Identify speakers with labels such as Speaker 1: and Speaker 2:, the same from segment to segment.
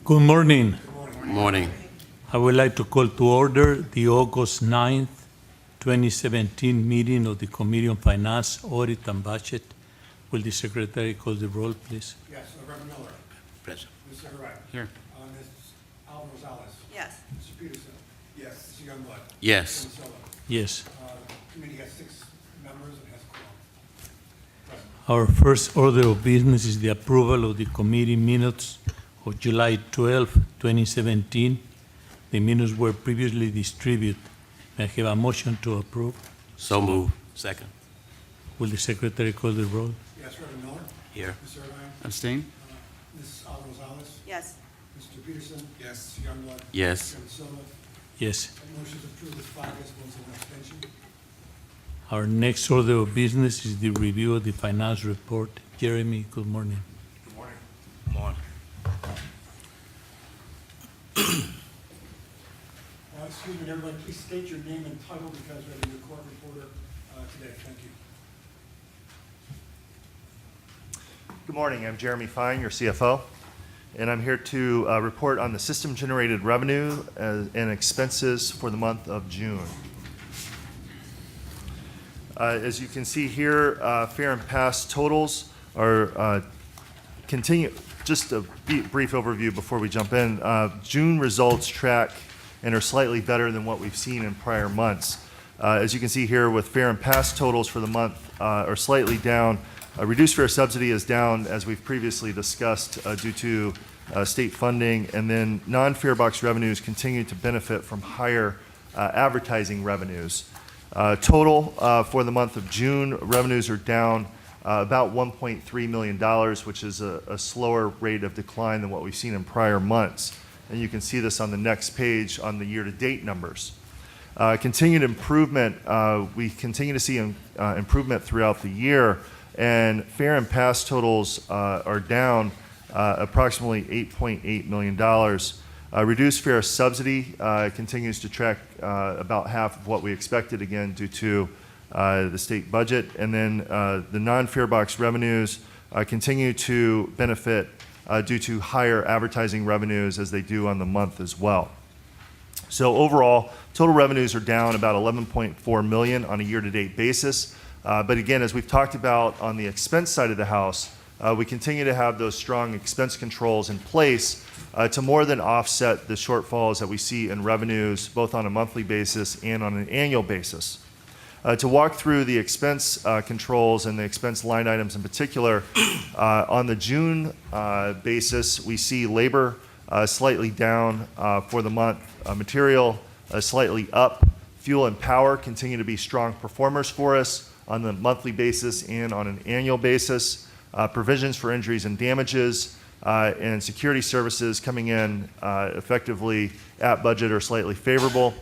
Speaker 1: Good morning.
Speaker 2: Morning.
Speaker 1: I would like to call to order the August 9th, 2017 meeting of the Committee on Finance, Audit, and Budget. Will the Secretary call the roll, please?
Speaker 3: Yes, Reverend Miller.
Speaker 2: Present.
Speaker 3: Mr. Herrera.
Speaker 2: Here.
Speaker 3: Ms. Alva Rosales.
Speaker 4: Yes.
Speaker 3: Mr. Peterson. Yes. Mr. Youngblood.
Speaker 2: Yes.
Speaker 3: Mr. Silva.
Speaker 1: Yes.
Speaker 3: Committee has 6 members and has quorum. Present.
Speaker 1: Our first order of business is the approval of the committee minutes of July 12, 2017. The minutes were previously distributed. May I have a motion to approve?
Speaker 2: So move. Second.
Speaker 1: Will the Secretary call the roll?
Speaker 3: Yes, Reverend Miller.
Speaker 2: Here.
Speaker 3: Mr. Irvine.
Speaker 2: Abstain?
Speaker 3: Ms. Alva Rosales.
Speaker 4: Yes.
Speaker 3: Mr. Peterson. Yes. Mr. Youngblood.
Speaker 2: Yes.
Speaker 3: Mr. Silva.
Speaker 1: Yes.
Speaker 3: That motion is approved with 5 yes votes and 1 abstention.
Speaker 1: Our next order of business is the review of the finance report. Jeremy, good morning.
Speaker 3: Good morning.
Speaker 2: Morning.
Speaker 3: Excuse me, everybody, please state your name and title because we're having a court reporter today. Thank you.
Speaker 5: Good morning. I'm Jeremy Fine, your CFO, and I'm here to report on the system-generated revenue and expenses for the month of June. As you can see here, fair and past totals are continue. Just a brief overview before we jump in. June results track and are slightly better than what we've seen in prior months. As you can see here, with fair and past totals for the month are slightly down. Reduced fare subsidy is down, as we've previously discussed, due to state funding, and then non-fare box revenues continue to benefit from higher advertising revenues. Total for the month of June, revenues are down about $1.3 million, which is a slower rate of decline than what we've seen in prior months. And you can see this on the next page on the year-to-date numbers. Continued improvement, we continue to see improvement throughout the year, and fare and pass totals are down approximately $8.8 million. Reduced fare subsidy continues to track about half of what we expected, again, due to the state budget. And then the non-fare box revenues continue to benefit due to higher advertising revenues as they do on the month as well. So overall, total revenues are down about $11.4 million on a year-to-date basis. But again, as we've talked about on the expense side of the house, we continue to have those strong expense controls in place to more than offset the shortfalls that we see in revenues, both on a monthly basis and on an annual basis. To walk through the expense controls and the expense line items in particular, on the June basis, we see labor slightly down for the month, material slightly up, fuel and power continue to be strong performers for us on the monthly basis and on an annual basis. Provisions for injuries and damages and security services coming in effectively at budget or slightly favorable.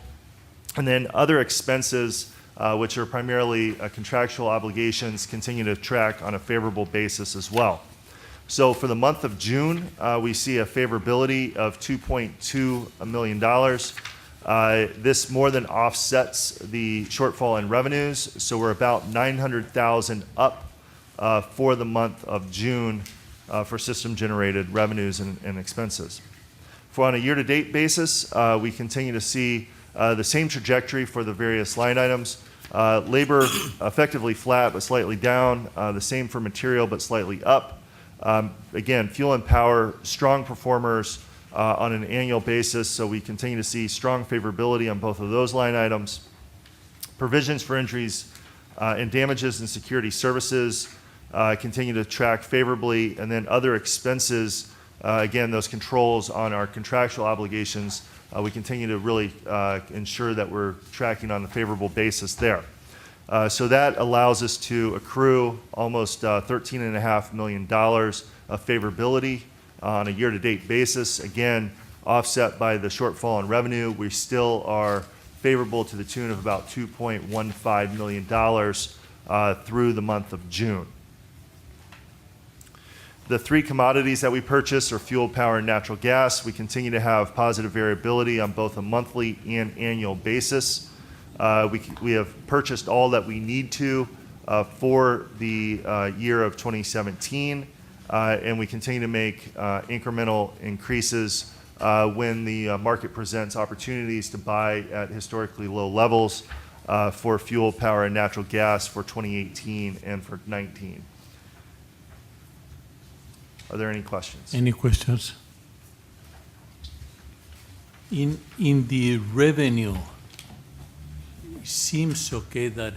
Speaker 5: And then other expenses, which are primarily contractual obligations, continue to track on a favorable basis as well. So for the month of June, we see a favorability of $2.2 million. This more than offsets the shortfall in revenues, so we're about $900,000 up for the month of June for system-generated revenues and expenses. For on a year-to-date basis, we continue to see the same trajectory for the various line items. Labor effectively flat but slightly down. The same for material but slightly up. Again, fuel and power, strong performers on an annual basis, so we continue to see strong favorability on both of those line items. Provisions for injuries and damages and security services continue to track favorably, and then other expenses, again, those controls on our contractual obligations, we continue to really ensure that we're tracking on a favorable basis there. So that allows us to accrue almost $13.5 million of favorability on a year-to-date basis. Again, offset by the shortfall in revenue, we still are favorable to the tune of about $2.15 million through the month of June. The three commodities that we purchase are fuel, power, and natural gas. We continue to have positive variability on both a monthly and annual basis. We have purchased all that we need to for the year of 2017, and we continue to make incremental increases when the market presents opportunities to buy at historically low levels for fuel, power, and natural gas for 2018 and for 2019. Are there any questions?
Speaker 1: Any questions? In the revenue, it seems okay that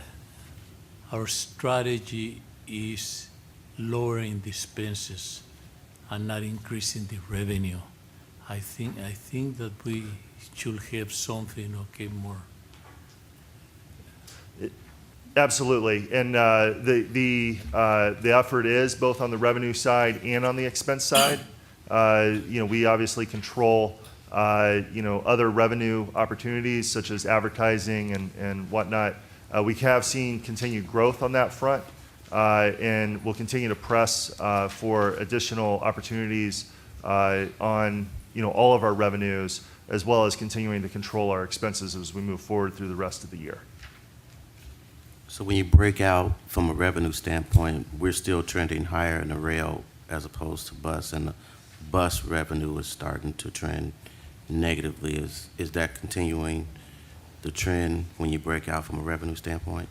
Speaker 1: our strategy is lowering the expenses and not increasing the revenue. I think that we should have something, okay, more.
Speaker 5: Absolutely, and the effort is both on the revenue side and on the expense side. We obviously control other revenue opportunities such as advertising and whatnot. We have seen continued growth on that front, and we'll continue to press for additional opportunities on all of our revenues, as well as continuing to control our expenses as we move forward through the rest of the year.
Speaker 2: So when you break out from a revenue standpoint, we're still trending higher in the rail as opposed to bus, and the bus revenue is starting to trend negatively. Is that continuing the trend when you break out from a revenue standpoint?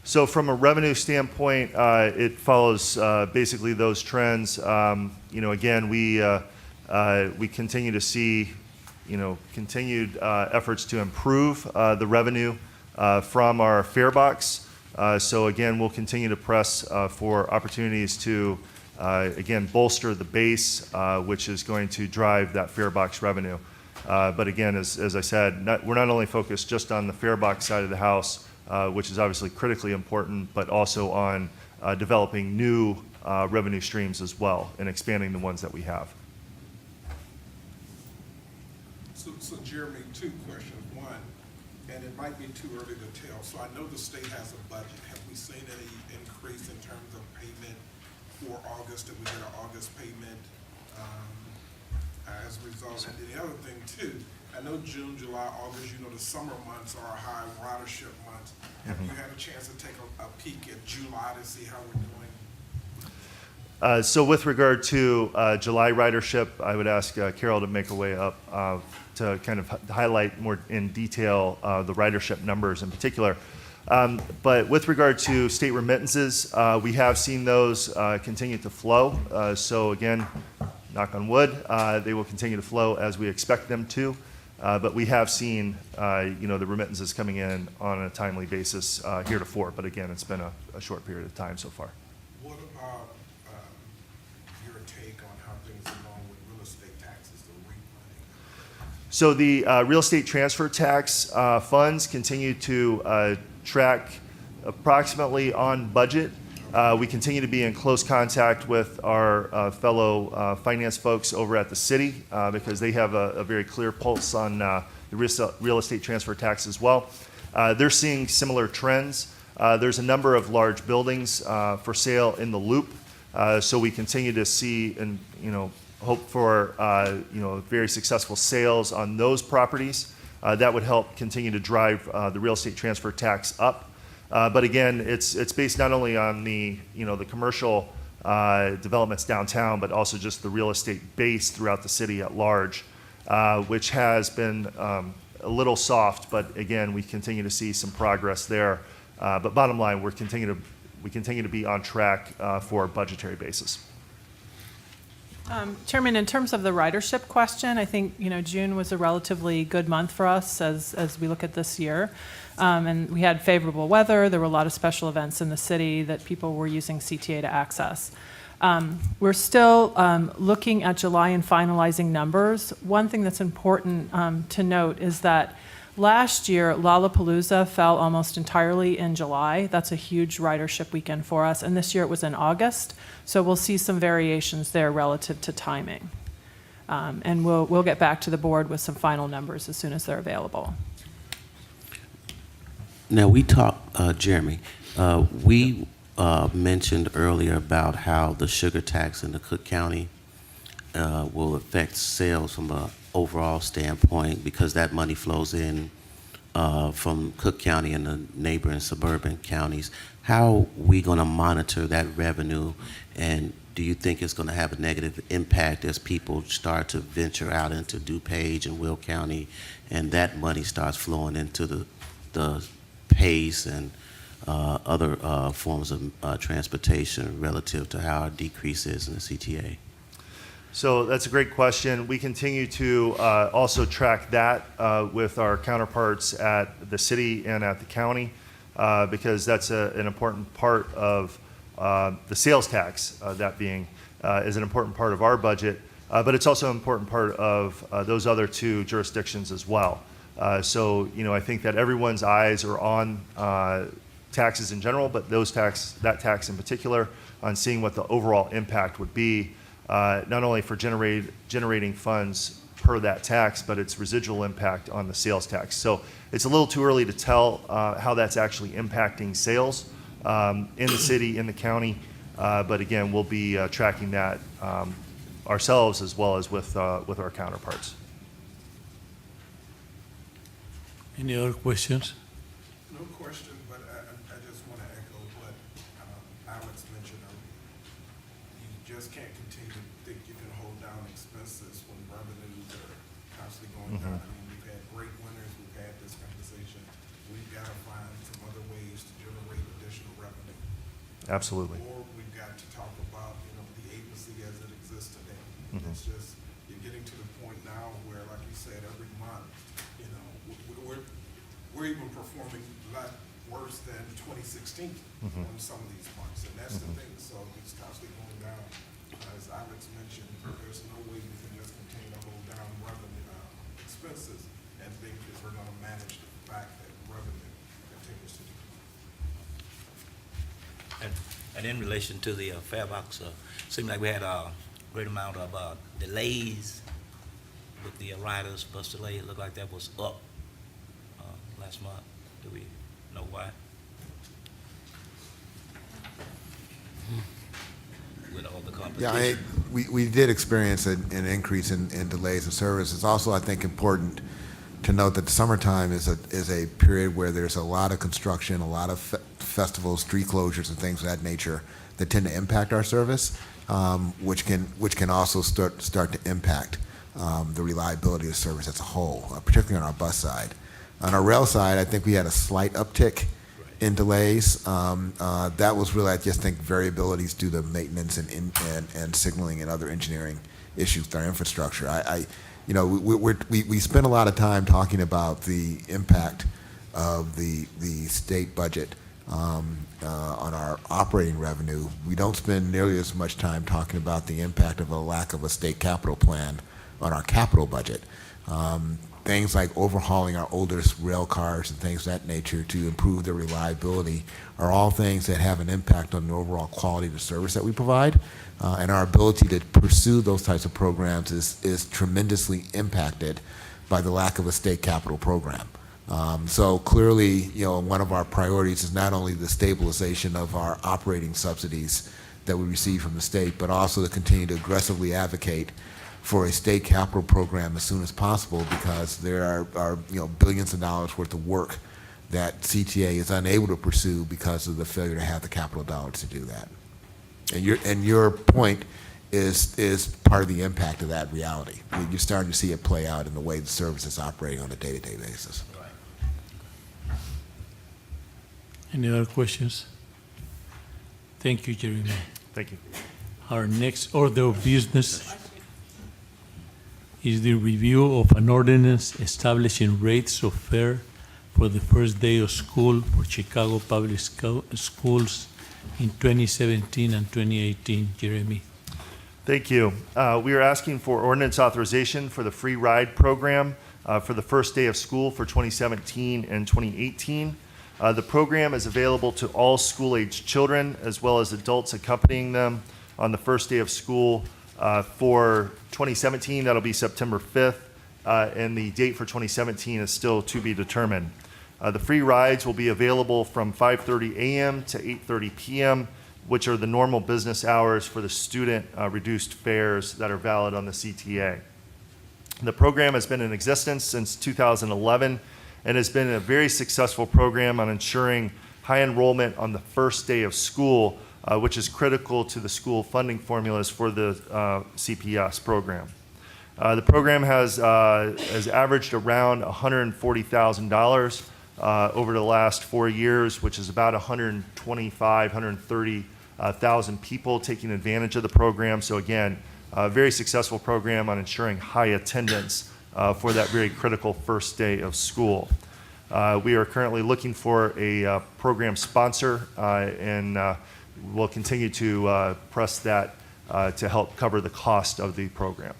Speaker 5: So from a revenue standpoint, it follows basically those trends. Again, we continue to see continued efforts to improve the revenue from our fare box. So again, we'll continue to press for opportunities to, again, bolster the base, which is going to drive that fare box revenue. But again, as I said, we're not only focused just on the fare box side of the house, which is obviously critically important, but also on developing new revenue streams as well and expanding the ones that we have.
Speaker 4: So Jeremy, two questions. One, and it might be too early to tell. So I know the state has a budget. Have we seen any increase in terms of payment for August? Did we get an August payment as a result? And then the other thing too, I know June, July, August, the summer months are high ridership months. Have you had a chance to take a peek at July to see how we're doing?
Speaker 5: So with regard to July ridership, I would ask Carol to make her way up to kind of highlight more in detail the ridership numbers in particular. But with regard to state remittances, we have seen those continue to flow. So again, knock on wood, they will continue to flow as we expect them to. But we have seen, the remittances coming in on a timely basis heretofore. But again, it's been a short period of time so far.
Speaker 4: What about your take on how things are going with real estate taxes, the refunding?
Speaker 5: So the real estate transfer tax funds continue to track approximately on budget. We continue to be in close contact with our fellow finance folks over at the city because they have a very clear pulse on the real estate transfer tax as well. They're seeing similar trends. There's a number of large buildings for sale in the loop, so we continue to see and hope for very successful sales on those properties. That would help continue to drive the real estate transfer tax up. But again, it's based not only on the the commercial developments downtown, but also just the real estate base throughout the city at large, which has been a little soft. But again, we continue to see some progress there. But bottom line, we continue to be on track for a budgetary basis.
Speaker 6: Chairman, in terms of the ridership question, I think June was a relatively good month for us as we look at this year. And we had favorable weather. There were a lot of special events in the city that people were using CTA to access. We're still looking at July and finalizing numbers. One thing that's important to note is that last year, Lollapalooza fell almost entirely in July. That's a huge ridership weekend for us. And this year it was in August. So we'll see some variations there relative to timing. And we'll get back to the board with some final numbers as soon as they're available.
Speaker 2: Now, we talked, Jeremy, we mentioned earlier about how the sugar tax in the Cook County will affect sales from an overall standpoint because that money flows in from Cook County and the neighboring suburban counties. How are we going to monitor that revenue, and do you think it's going to have a negative impact as people start to venture out into DuPage and Will County, and that money starts flowing into the PACE and other forms of transportation relative to how our decrease is in the CTA?
Speaker 5: So that's a great question. We continue to also track that with our counterparts at the city and at the county because that's an important part of the sales tax, that being, is an important part of our budget, but it's also an important part of those other two jurisdictions as well. So, I think that everyone's eyes are on taxes in general, but that tax in particular, on seeing what the overall impact would be, not only for generating funds per that tax, but its residual impact on the sales tax. So it's a little too early to tell how that's actually impacting sales in the city, in the county, but again, we'll be tracking that ourselves as well as with our counterparts.
Speaker 1: Any other questions?
Speaker 4: No question, but I just want to echo what Alex mentioned. You just can't continue to think you can hold down expenses when revenues are constantly going down. I mean, we've had great winners, we've had this conversation. We've got to find some other ways to generate additional revenue.
Speaker 5: Absolutely.
Speaker 4: Or we've got to talk about, the agency as it exists today. It's just, you're getting to the point now where, like you said, every month, we're even performing a lot worse than 2016 on some of these months, and that's the thing. So it's constantly going down. As Alex mentioned, there's no way we can just continue to hold down revenue expenses and think that we're going to manage the fact that revenue continues to decline.
Speaker 7: And in relation to the fare box, seemed like we had a great amount of delays with the riders, bus delay. It looked like that was up last month. Do we know why? With all the competition.
Speaker 8: Yeah, we did experience an increase in delays of service. It's also, I think, important to note that the summertime is a period where there's a lot of construction, a lot of festivals, street closures, and things of that nature that tend to impact our service, which can also start to impact the reliability of service as a whole, particularly on our bus side. On our rail side, I think we had a slight uptick in delays. That was really, I just think, variabilities due to maintenance and signaling and other engineering issues with our infrastructure. We spend a lot of time talking about the impact of the state budget on our operating revenue. We don't spend nearly as much time talking about the impact of a lack of a state capital plan on our capital budget. Things like overhauling our oldest rail cars and things of that nature to improve their reliability are all things that have an impact on the overall quality of the service that we provide. And our ability to pursue those types of programs is tremendously impacted by the lack of a state capital program. So clearly, one of our priorities is not only the stabilization of our operating subsidies that we receive from the state, but also to continue to aggressively advocate for a state capital program as soon as possible, because there are billions of dollars worth of work that CTA is unable to pursue because of the failure to have the capital dollars to do that. And your point is part of the impact of that reality. You're starting to see it play out in the way the service is operating on a day-to-day basis.
Speaker 1: Any other questions? Thank you, Jeremy.
Speaker 5: Thank you.
Speaker 1: Our next order of business is the review of an ordinance establishing rates of fare for the first day of school for Chicago Public Schools in 2017 and 2018. Jeremy.
Speaker 5: Thank you. We are asking for ordinance authorization for the free ride program for the first day of school for 2017 and 2018. The program is available to all school-aged children as well as adults accompanying them on the first day of school. For 2017, that'll be September 5th, and the date for 2017 is still to be determined. The free rides will be available from 5:30 a.m. to 8:30 p.m., which are the normal business hours for the student reduced fares that are valid on the CTA. The program has been in existence since 2011 and has been a very successful program on ensuring high enrollment on the first day of school, which is critical to the school funding formulas for the CPS program. The program has averaged around $140,000 over the last 4 years, which is about 130,000 people taking advantage of the program. So again, a very successful program on ensuring high attendance for that very critical first day of school. We are currently looking for a program sponsor, and we'll continue to press that to help cover the cost of the program.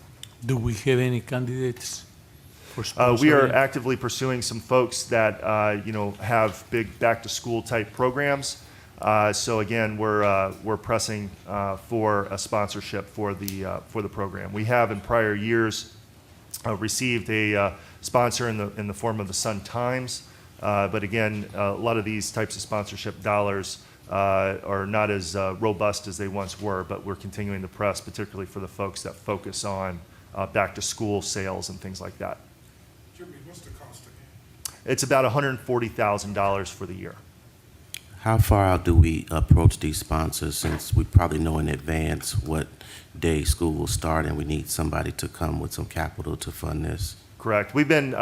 Speaker 1: Do we have any candidates for
Speaker 5: We are
Speaker 1: sponsoring?
Speaker 5: actively pursuing some folks that have big back-to-school type programs. So again, we're pressing for a sponsorship for the program. We have in prior years received a sponsor in the form of the Sun-Times, but again, a lot of these types of sponsorship dollars are not as robust as they once were, but we're continuing to press, particularly for the folks that focus on back-to-school sales and things like that.
Speaker 4: Jeremy, what's the cost again?
Speaker 5: It's about $140,000 for the year.
Speaker 2: How far out do we approach these sponsors, since we probably know in advance what day school will start and we need somebody to come with some capital to fund this?
Speaker 5: Correct. We've been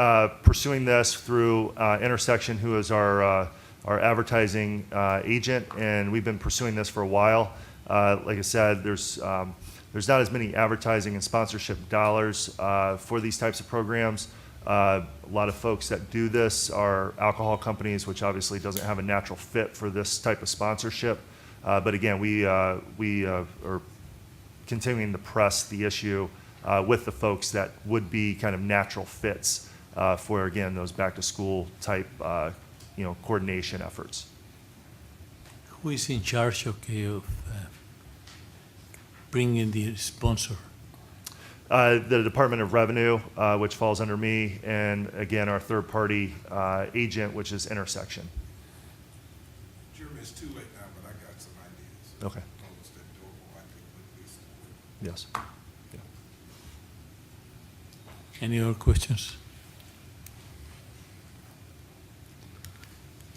Speaker 5: pursuing this through Intersection, who is our advertising agent, and we've been pursuing this for a while. Like I said, there's not as many advertising and sponsorship dollars for these types of programs. A lot of folks that do this are alcohol companies, which obviously doesn't have a natural fit for this type of sponsorship. But again, we are continuing to press the issue with the folks that would be kind of natural fits for, again, those back-to-school type coordination efforts.
Speaker 1: Who is in charge, of bringing the sponsor?
Speaker 5: The Department of Revenue, which falls under me, and again, our third-party agent, which is Intersection.
Speaker 4: Jeremy, it's too late now, but I got some ideas.
Speaker 5: Okay.
Speaker 4: Those that doable, I think would be support.
Speaker 5: Yes.
Speaker 1: Any other questions?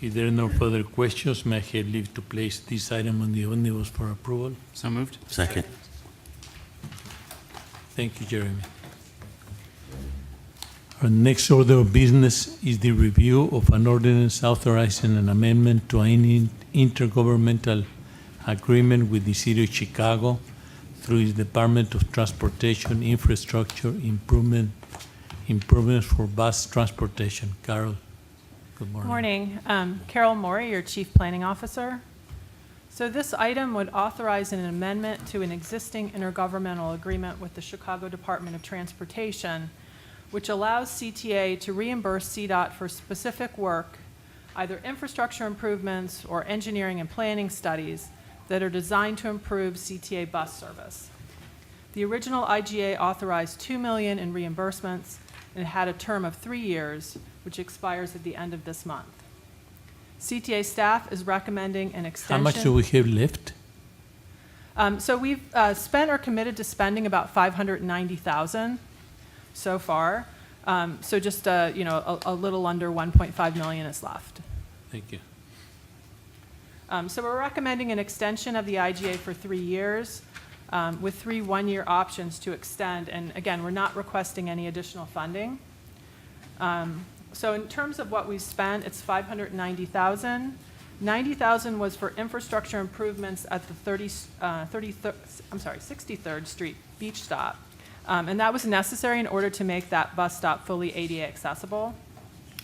Speaker 1: If there are no further questions, may I have leave to place this item on the omnibus for approval?
Speaker 9: So moved.
Speaker 2: Second.
Speaker 1: Thank you, Jeremy. Our next order of business is the review of an ordinance authorizing an amendment to an intergovernmental agreement with the City of Chicago through its Department of Transportation Infrastructure improvements for bus transportation. Carol, good morning.
Speaker 6: Morning. Carol Morey, your Chief Planning Officer. So this item would authorize an amendment to an existing intergovernmental agreement with the Chicago Department of Transportation, which allows CTA to reimburse CDOT for specific work, either infrastructure improvements or engineering and planning studies that are designed to improve CTA bus service. The original IGA authorized $2 million in reimbursements and had a term of 3 years, which expires at the end of this month. CTA staff is recommending an
Speaker 1: How
Speaker 6: extension.
Speaker 1: much do we have left?
Speaker 6: So we've spent or committed to spending about $590,000 so far. So just a little under 1.5 million is left.
Speaker 1: Thank you.
Speaker 6: So we're recommending an extension of the IGA for 3 years with 3 one-year options to extend. And again, we're not requesting any additional funding. So in terms of what we've spent, it's $590,000. $90,000 was for infrastructure improvements at the 63rd Street beach stop. And that was necessary in order to make that bus stop fully ADA accessible.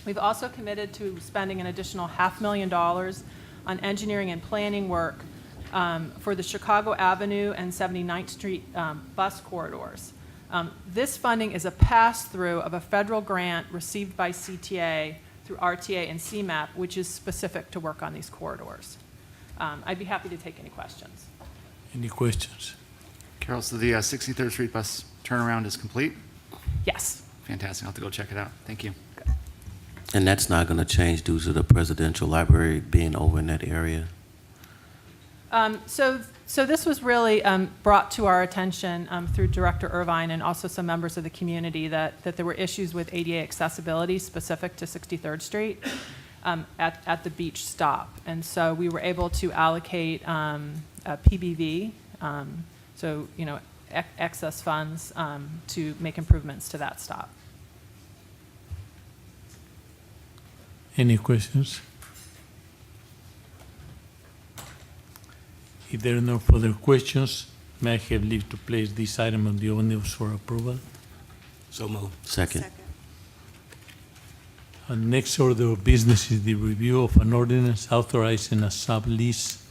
Speaker 6: We've also committed to spending an additional $500,000 on engineering and planning work for the Chicago Avenue and 79th Street bus corridors. This funding is a pass-through of a federal grant received by CTA through RTA and CMAP, which is specific to work on these corridors. I'd be happy to take any questions.
Speaker 1: Any questions?
Speaker 9: Carol, so the 63rd Street bus turnaround is complete?
Speaker 6: Yes.
Speaker 9: Fantastic. I'll have to go check it out. Thank you.
Speaker 2: And that's not going to change due to the presidential library being over in that area?
Speaker 6: So this was really brought to our attention through Director Irvine and also some members of the community that there were issues with ADA accessibility specific to 63rd Street at the beach stop. And so we were able to allocate a PBV, so, you know, excess funds to make improvements to that stop.
Speaker 1: Any questions? If there are no further questions, may I have leave to place this item on the omnibus for approval?
Speaker 7: So move.
Speaker 2: Second.
Speaker 1: Next order of business is the review of an ordinance authorizing a sublease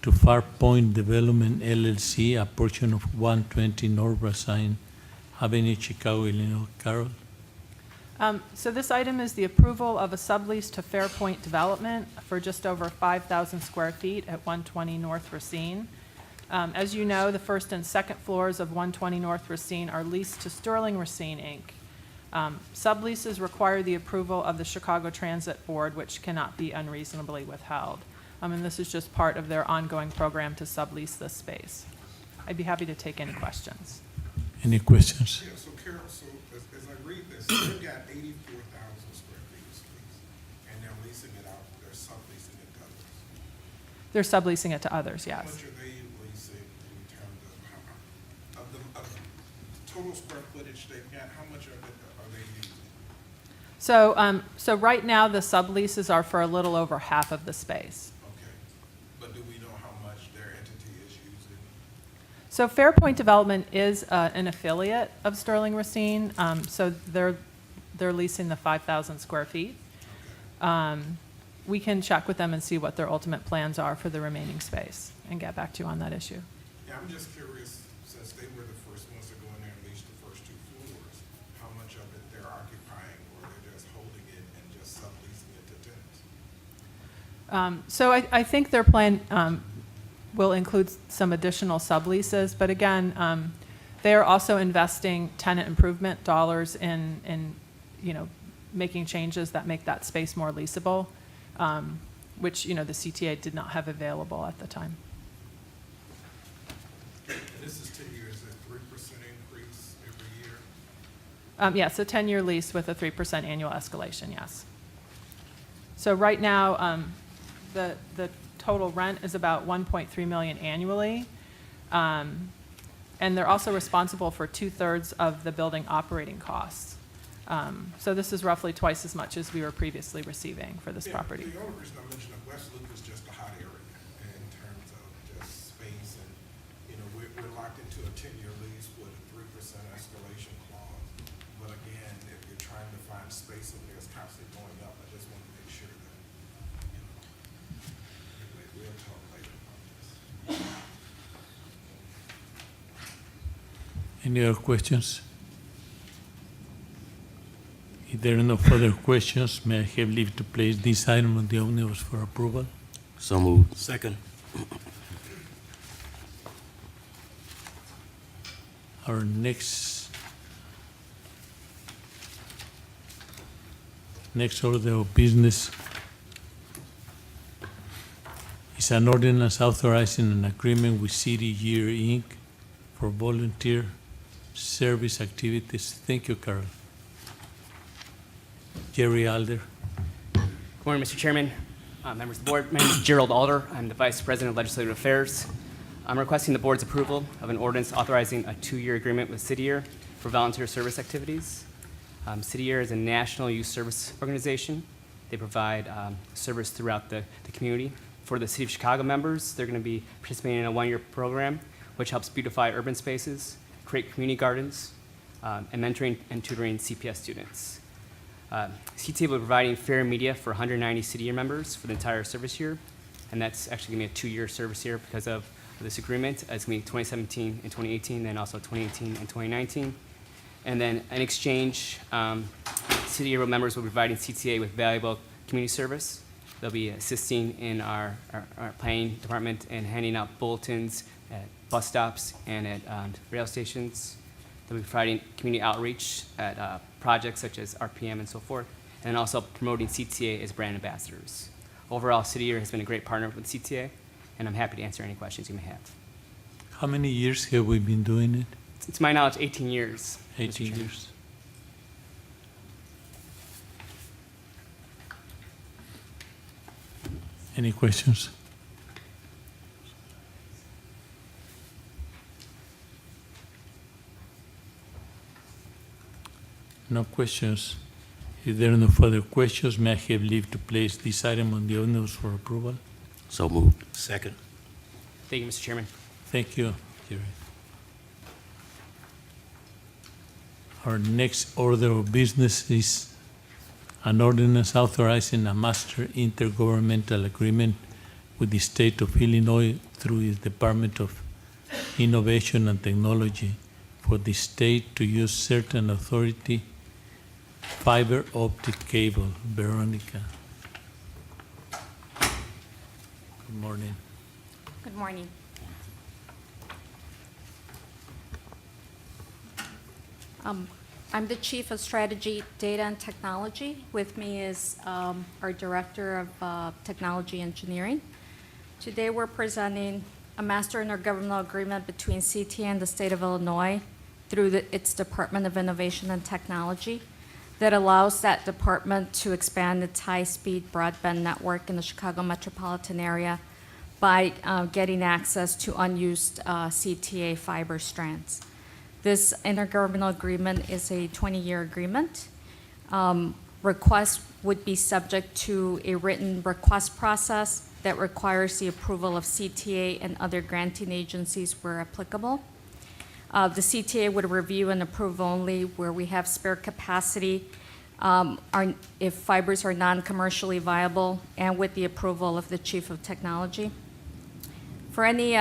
Speaker 1: to Far Point Development LLC, a portion of 120 North Racine Avenue, Chicago, Illinois. Carol?
Speaker 6: So this item is the approval of a sublease to Fairpoint Development for just over 5,000 square feet at 120 North Racine. As you know, the first and second floors of 120 North Racine are leased to Sterling Racine, Inc. Subleases require the approval of the Chicago Transit Board, which cannot be unreasonably withheld. And this is just part of their ongoing program to sublease this space. I'd be happy to take any questions.
Speaker 1: Any questions?
Speaker 4: Yeah, so Carol, so as I read this, they've got 84,000 square feet of space, and they're leasing it out, they're subleasing it to others.
Speaker 6: They're subleasing it to others,
Speaker 4: How
Speaker 6: yes.
Speaker 4: much are they leasing in terms of the total square footage they've got, how much are they using?
Speaker 6: So right now, the subleases are for a little over half of the space.
Speaker 4: Okay, but do we know how much their entity is using?
Speaker 6: So Fairpoint Development is an affiliate of Sterling Racine, so they're leasing the 5,000 square feet. We can check with them and see what their ultimate plans are for the remaining space and get back to you on that issue.
Speaker 4: Yeah, I'm just curious, since they were the first ones to go in there and lease the first two floors, how much of it they're occupying, or they're just holding it and just subleasing it to tenants?
Speaker 6: So I think their plan will include some additional subleases, but again, they are also investing tenant improvement dollars in you know, making changes that make that space more leasable, which, you know, the CTA did not have available at the time.
Speaker 4: And this is 10 years, a 3% increase every year?
Speaker 6: Yes, a 10-year lease with a 3% annual escalation, yes. So right now, the total rent is about $1.3 million annually. And they're also responsible for 2/3 of the building operating costs. So this is roughly twice as much as we were previously receiving for this
Speaker 4: Yeah,
Speaker 6: property.
Speaker 4: The only reason I mentioned that West Loop is just a hot area in terms of just space, and, you know, we're locked into a 10-year lease with a 3% escalation clause. But again, if you're trying to find space and there's constantly going up, I just want to make sure that, you know, anyway, we'll talk later about this.
Speaker 1: Any other questions? If there are no further questions, may I have leave to place this item on the omnibus for approval?
Speaker 2: So moved.
Speaker 7: Second.
Speaker 1: Our next order of business is an ordinance authorizing an agreement with City Year Inc. for volunteer service activities. Thank you, Carol. Jerry Alder.
Speaker 10: Good morning, Mr. Chairman, members of the board. My name is Gerald Alder. I'm the Vice President of Legislative Affairs. I'm requesting the board's approval of an ordinance authorizing a 2-year agreement with City Year for volunteer service activities. City Year is a national youth service organization. They provide service throughout the community. For the City of Chicago members, they're going to be participating in a 1-year program which helps beautify urban spaces, create community gardens, and mentoring and tutoring CPS students. CTA will be providing fair media for 190 City Year members for the entire service year, and that's actually going to be a 2-year service year because of this agreement. It's going to be 2017 and 2018, then also 2018 and 2019. And then in exchange, City Year members will be providing CTA with valuable community service. They'll be assisting in our planning department and handing out bulletins at bus stops and at rail stations. They'll be providing community outreach at projects such as RPM and so forth. and also promoting CTA as brand ambassadors. Overall, City Year has been a great partner with CTA, and I'm happy to answer any questions you may have.
Speaker 1: How many years have we been doing it?
Speaker 10: To my knowledge, 18 years. Mr.
Speaker 1: 18
Speaker 10: Chairman.
Speaker 1: years. Any questions? No questions. If there are no further questions, may I have leave to place this item on the ordinance for approval?
Speaker 2: So moved.
Speaker 7: Second.
Speaker 10: Thank you, Mr. Chairman.
Speaker 1: Thank you, Jerry. Our next order of business is an ordinance authorizing a master intergovernmental agreement with the state of Illinois through its Department of Innovation and Technology for the state to use certain authority fiber optic cable. Veronica. Good morning.
Speaker 11: Good morning. I'm the Chief of Strategy, Data, and Technology. With me is our Director of Technology Engineering. Today, we're presenting a master intergovernmental agreement between CTA and the state of Illinois through its Department of Innovation and Technology that allows that department to expand its high-speed broadband network in the Chicago metropolitan area by getting access to unused CTA fiber strands. This intergovernmental agreement is a 20-year agreement. Requests would be subject to a written request process that requires the approval of CTA and other granting agencies where applicable. The CTA would review and approve only where we have spare capacity, if fibers are non-commercially viable, and with the approval of the Chief of Technology. For any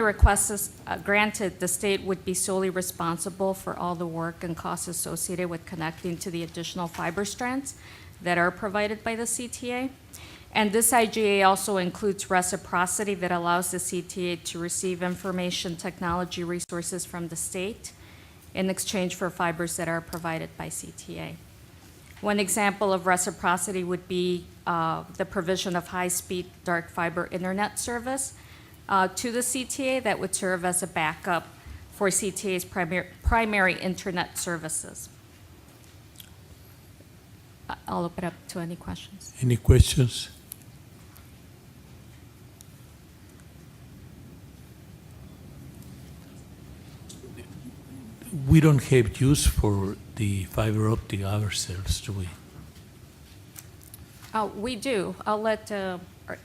Speaker 11: requests granted, the state would be solely responsible for all the work and costs associated with connecting to the additional fiber strands that are provided by the CTA. And this IGA also includes reciprocity that allows the CTA to receive information technology resources from the state in exchange for fibers that are provided by CTA. One example of reciprocity would be the provision of high-speed dark fiber internet service to the CTA that would serve as a backup for CTA's primary internet services. I'll open up to any questions.
Speaker 1: Any questions? We don't have use for the fiber optic ourselves, do we?
Speaker 11: We do. I'll let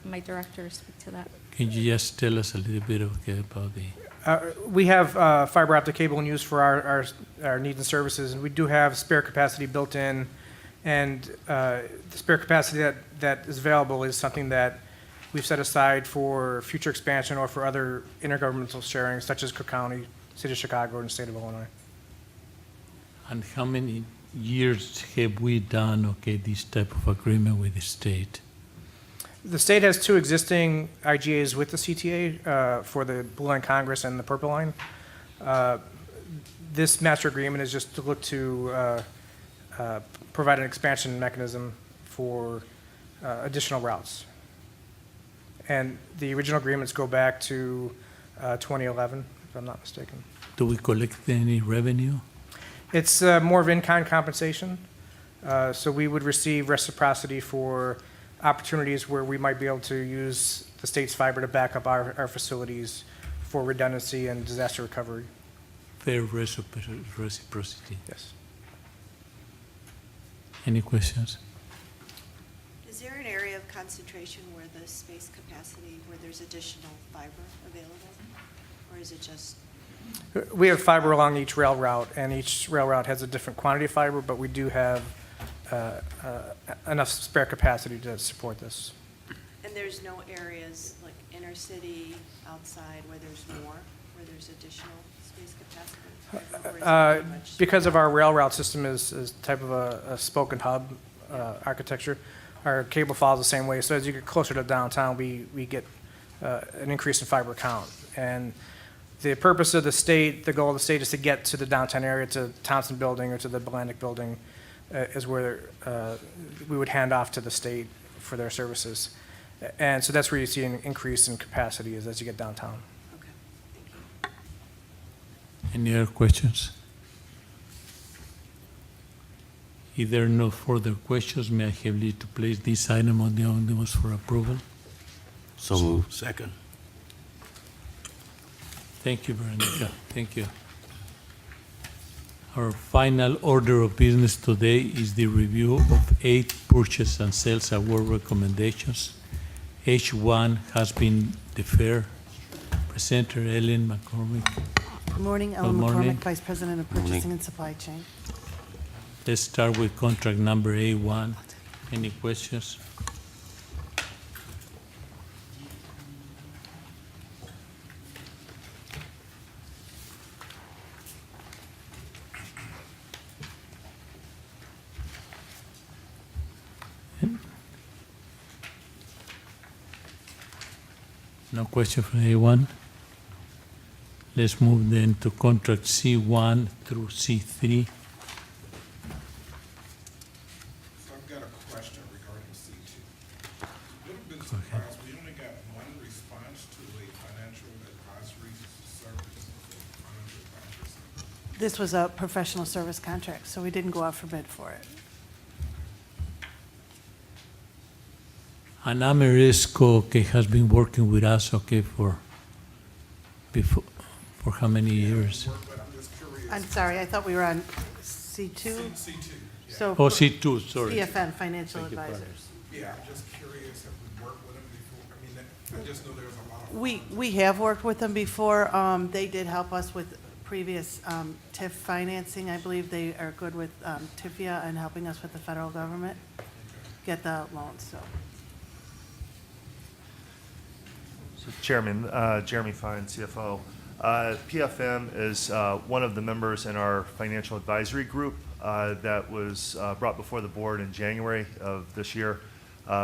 Speaker 11: my director speak to that.
Speaker 1: Can you just tell us a little bit about the?
Speaker 12: We have fiber optic cable in use for our needs and services, and we do have spare capacity built in. And the spare capacity that is available is something that we've set aside for future expansion or for other intergovernmental sharing, such as Cook County, City of Chicago, and State of Illinois.
Speaker 1: And how many years have we done, this type of agreement with the state?
Speaker 12: The state has two existing IGAs with the CTA for the Blue Line Congress and the Purple Line. This master agreement is just to look to provide an expansion mechanism for additional routes. And the original agreements go back to 2011, if I'm not mistaken.
Speaker 1: Do we collect any revenue?
Speaker 12: It's more of in-kind compensation. So we would receive reciprocity for opportunities where we might be able to use the state's fiber to back up our facilities for redundancy and disaster recovery.
Speaker 1: Fair reciprocity.
Speaker 12: Yes.
Speaker 1: Any questions?
Speaker 13: Is there an area of concentration where the space capacity, where there's additional fiber available? Or is it just?
Speaker 12: We have fiber along each rail route, and each rail route has a different quantity of fiber, but we do have enough spare capacity to support this.
Speaker 13: And there's no areas like inner city, outside, where there's more, where there's additional space capacity? Or is it pretty much-
Speaker 12: Because of our rail route system is type of a spoke and hub architecture, our cable follows the same way. So as you get closer to downtown, we get an increase in fiber count. And the purpose of the state, the goal of the state is to get to the downtown area, to Thompson Building or to the Atlantic Building. is where we would hand off to the state for their services. And so that's where you see an increase in capacity is as you get downtown.
Speaker 13: Okay, thank you.
Speaker 1: Any other questions? If there are no further questions, may I have leave to place this item on the omnibus for approval?
Speaker 2: So moved.
Speaker 7: Second.
Speaker 1: Thank you, Veronica. Thank you. Our final order of business today is the review of 8 purchase and sales award recommendations. H1 has been deferred. Presenter Ellen McCormick.
Speaker 14: Good morning, Ellen
Speaker 1: morning.
Speaker 14: McCormick, Vice President of
Speaker 2: Morning.
Speaker 14: Purchasing and Supply Chain.
Speaker 1: Let's start with contract number A1. Any questions? No question for A1. Let's move then to contract C1 through C3.
Speaker 4: So I've got a question regarding C2. A little bit surprised, we only got one response to a financial advisory service.
Speaker 14: This was a professional service contract, so we didn't go out for bid for it.
Speaker 1: And Amerisco, okay, has been working with us, okay, for how many years?
Speaker 4: But I'm just curious.
Speaker 14: I'm sorry, I thought we were on C2?
Speaker 4: C2, yeah.
Speaker 14: So
Speaker 1: Oh, C2, sorry.
Speaker 14: CFN, Financial
Speaker 1: Thank you, Brian.
Speaker 14: Advisors.
Speaker 4: Yeah, I'm just curious if we worked with them before. I mean, I just know there was a lot of.
Speaker 14: We have worked with them before. They did help us with previous TIF financing. I believe they are good with TIFIA and helping us with the federal government get the loans, so.
Speaker 5: Chairman, Jeremy Fine, CFO. PFM is one of the members in our financial advisory group that was brought before the board in January of this year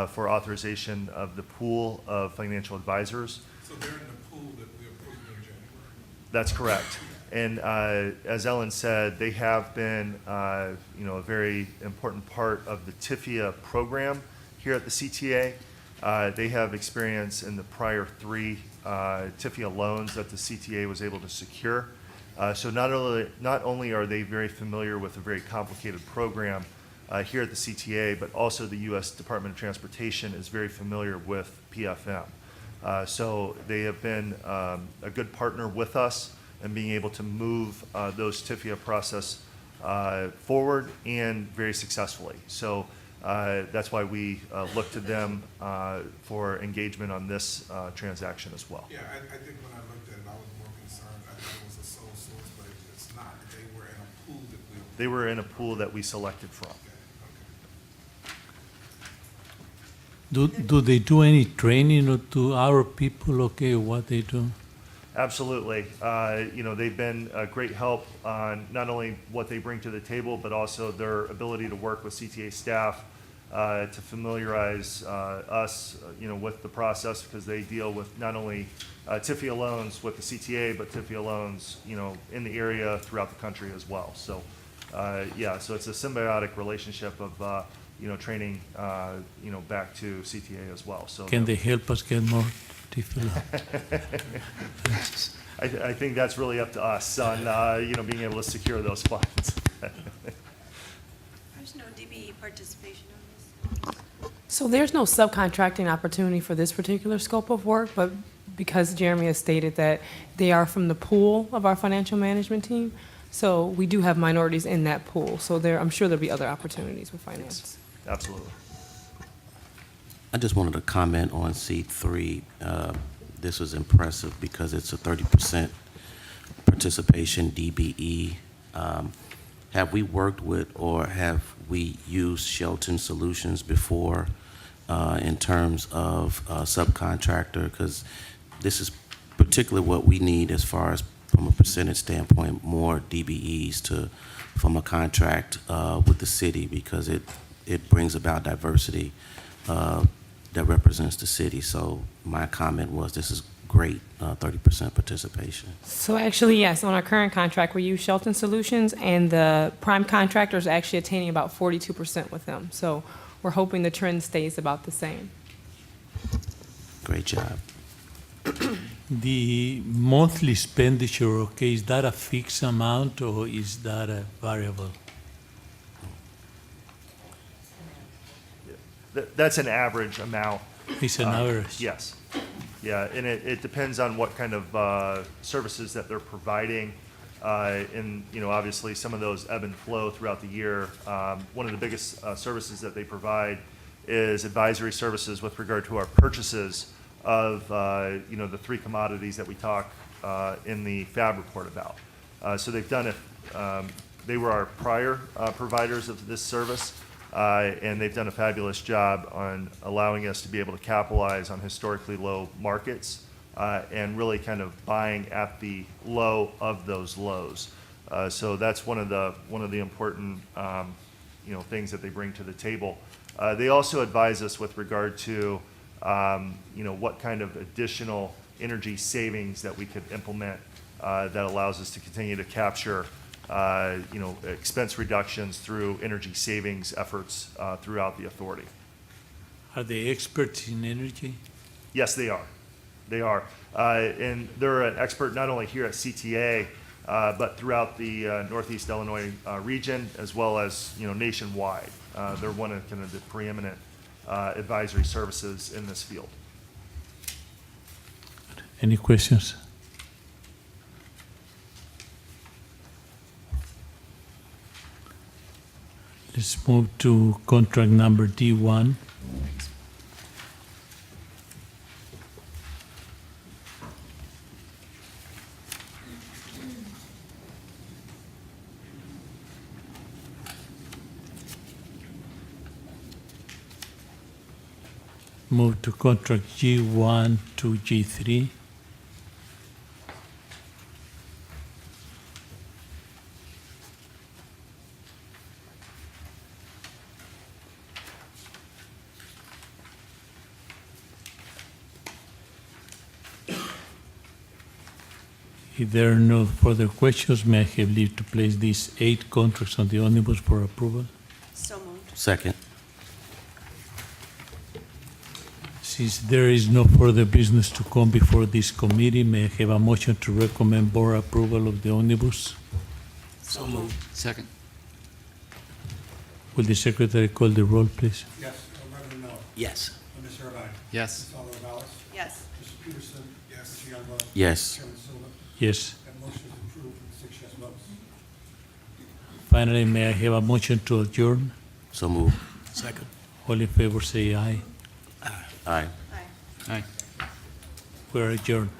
Speaker 5: for authorization of the pool of financial advisors.
Speaker 4: So they're in the pool that we approved in January?
Speaker 5: That's correct. And as Ellen said, they have been, a very important part of the TIFIA program here at the CTA. They have experience in the prior 3 TIFIA loans that the CTA was able to secure. So not only are they very familiar with a very complicated program here at the CTA, but also the U.S. Department of Transportation is very familiar with PFM. So they have been a good partner with us in being able to move those TIFIA process forward and very successfully. So that's why we look to them for engagement on this transaction as well.
Speaker 4: Yeah, I think when I looked at it, I was more concerned. I thought it was a sole source, but it's not. They were in a pool that we.
Speaker 5: They were in a pool that we selected from.
Speaker 1: Do they do any training to our people, okay, what they do?
Speaker 5: Absolutely. They've been a great help on not only what they bring to the table, but also their ability to work with CTA staff to familiarize us, with the process, because they deal with not only TIFIA loans with the CTA, but TIFIA loans, in the area throughout the country as well. So, so it's a symbiotic relationship of, training, back to CTA as well. So
Speaker 1: Can they help us get more TIFIA?
Speaker 5: I think that's really up to us on, being able to secure those funds.
Speaker 13: There's no DBE participation on this?
Speaker 15: So there's no subcontracting opportunity for this particular scope of work, but because Jeremy has stated that they are from the pool of our financial management team, so we do have minorities in that pool. So I'm sure there'll be other opportunities with finance.
Speaker 5: Absolutely.
Speaker 2: I just wanted to comment on C3. This was impressive because it's a 30% participation DBE. Have we worked with or have we used Shelton Solutions before in terms of subcontractor? Because this is particularly what we need as far as from a percentage standpoint, more DBEs to from a contract with the city, because it brings about diversity that represents the city. So my comment was this is great, 30% participation.
Speaker 15: So actually, yes, on our current contract, we use Shelton Solutions, and the prime contractor is actually attaining about 42% with them. So we're hoping the trend stays about the same.
Speaker 2: Great job.
Speaker 1: The monthly expenditure, okay, is that a fixed amount or is that a variable?
Speaker 5: That's an average amount.
Speaker 1: It's an average?
Speaker 5: Yes. Yeah, and it depends on what kind of services that they're providing. And, you know, obviously, some of those ebb and flow throughout the year. One of the biggest services that they provide is advisory services with regard to our purchases of, you know, the three commodities that we talk in the FAB report about. So they've done it, they were our prior providers of this service. And they've done a fabulous job on allowing us to be able to capitalize on historically low markets and really kind of buying at the low of those lows. So that's one of the important you know, things that they bring to the table. They also advise us with regard to you know, what kind of additional energy savings that we could implement that allows us to continue to capture you know, expense reductions through energy savings efforts throughout the authority.
Speaker 1: Are they experts in energy?
Speaker 5: Yes, they are. They are. And they're an expert not only here at CTA, but throughout the Northeast Illinois region, as well as, you know, nationwide. They're one of kind of the preeminent advisory services in this field.
Speaker 1: Any questions? Let's move to contract number D1. Move to contract G1 to G3. If there are no further questions, may I have leave to place these 8 contracts on the omnibus for approval?
Speaker 13: So moved.
Speaker 2: Second.
Speaker 1: Since there is no further business to come before this committee, may I have a motion to recommend board approval of the omnibus?
Speaker 7: So moved.
Speaker 9: Second.
Speaker 1: Will the secretary call the roll, please?
Speaker 3: Yes, Reverend Miller.
Speaker 7: Yes.
Speaker 3: Ms. Irvine.
Speaker 9: Yes.
Speaker 3: Ms. Alvarado.
Speaker 13: Yes.
Speaker 3: Mr. Peterson.
Speaker 4: Yes.
Speaker 3: Mr. Youngblood.
Speaker 2: Yes.
Speaker 3: Chairman Silva.
Speaker 1: Yes.
Speaker 3: That motion is approved with 6 yes votes.
Speaker 1: Finally, may I have a motion to adjourn?
Speaker 2: So move.
Speaker 7: Second.
Speaker 1: All in favor say aye.
Speaker 2: Aye.
Speaker 13: Aye.
Speaker 9: Aye.
Speaker 1: We're adjourned.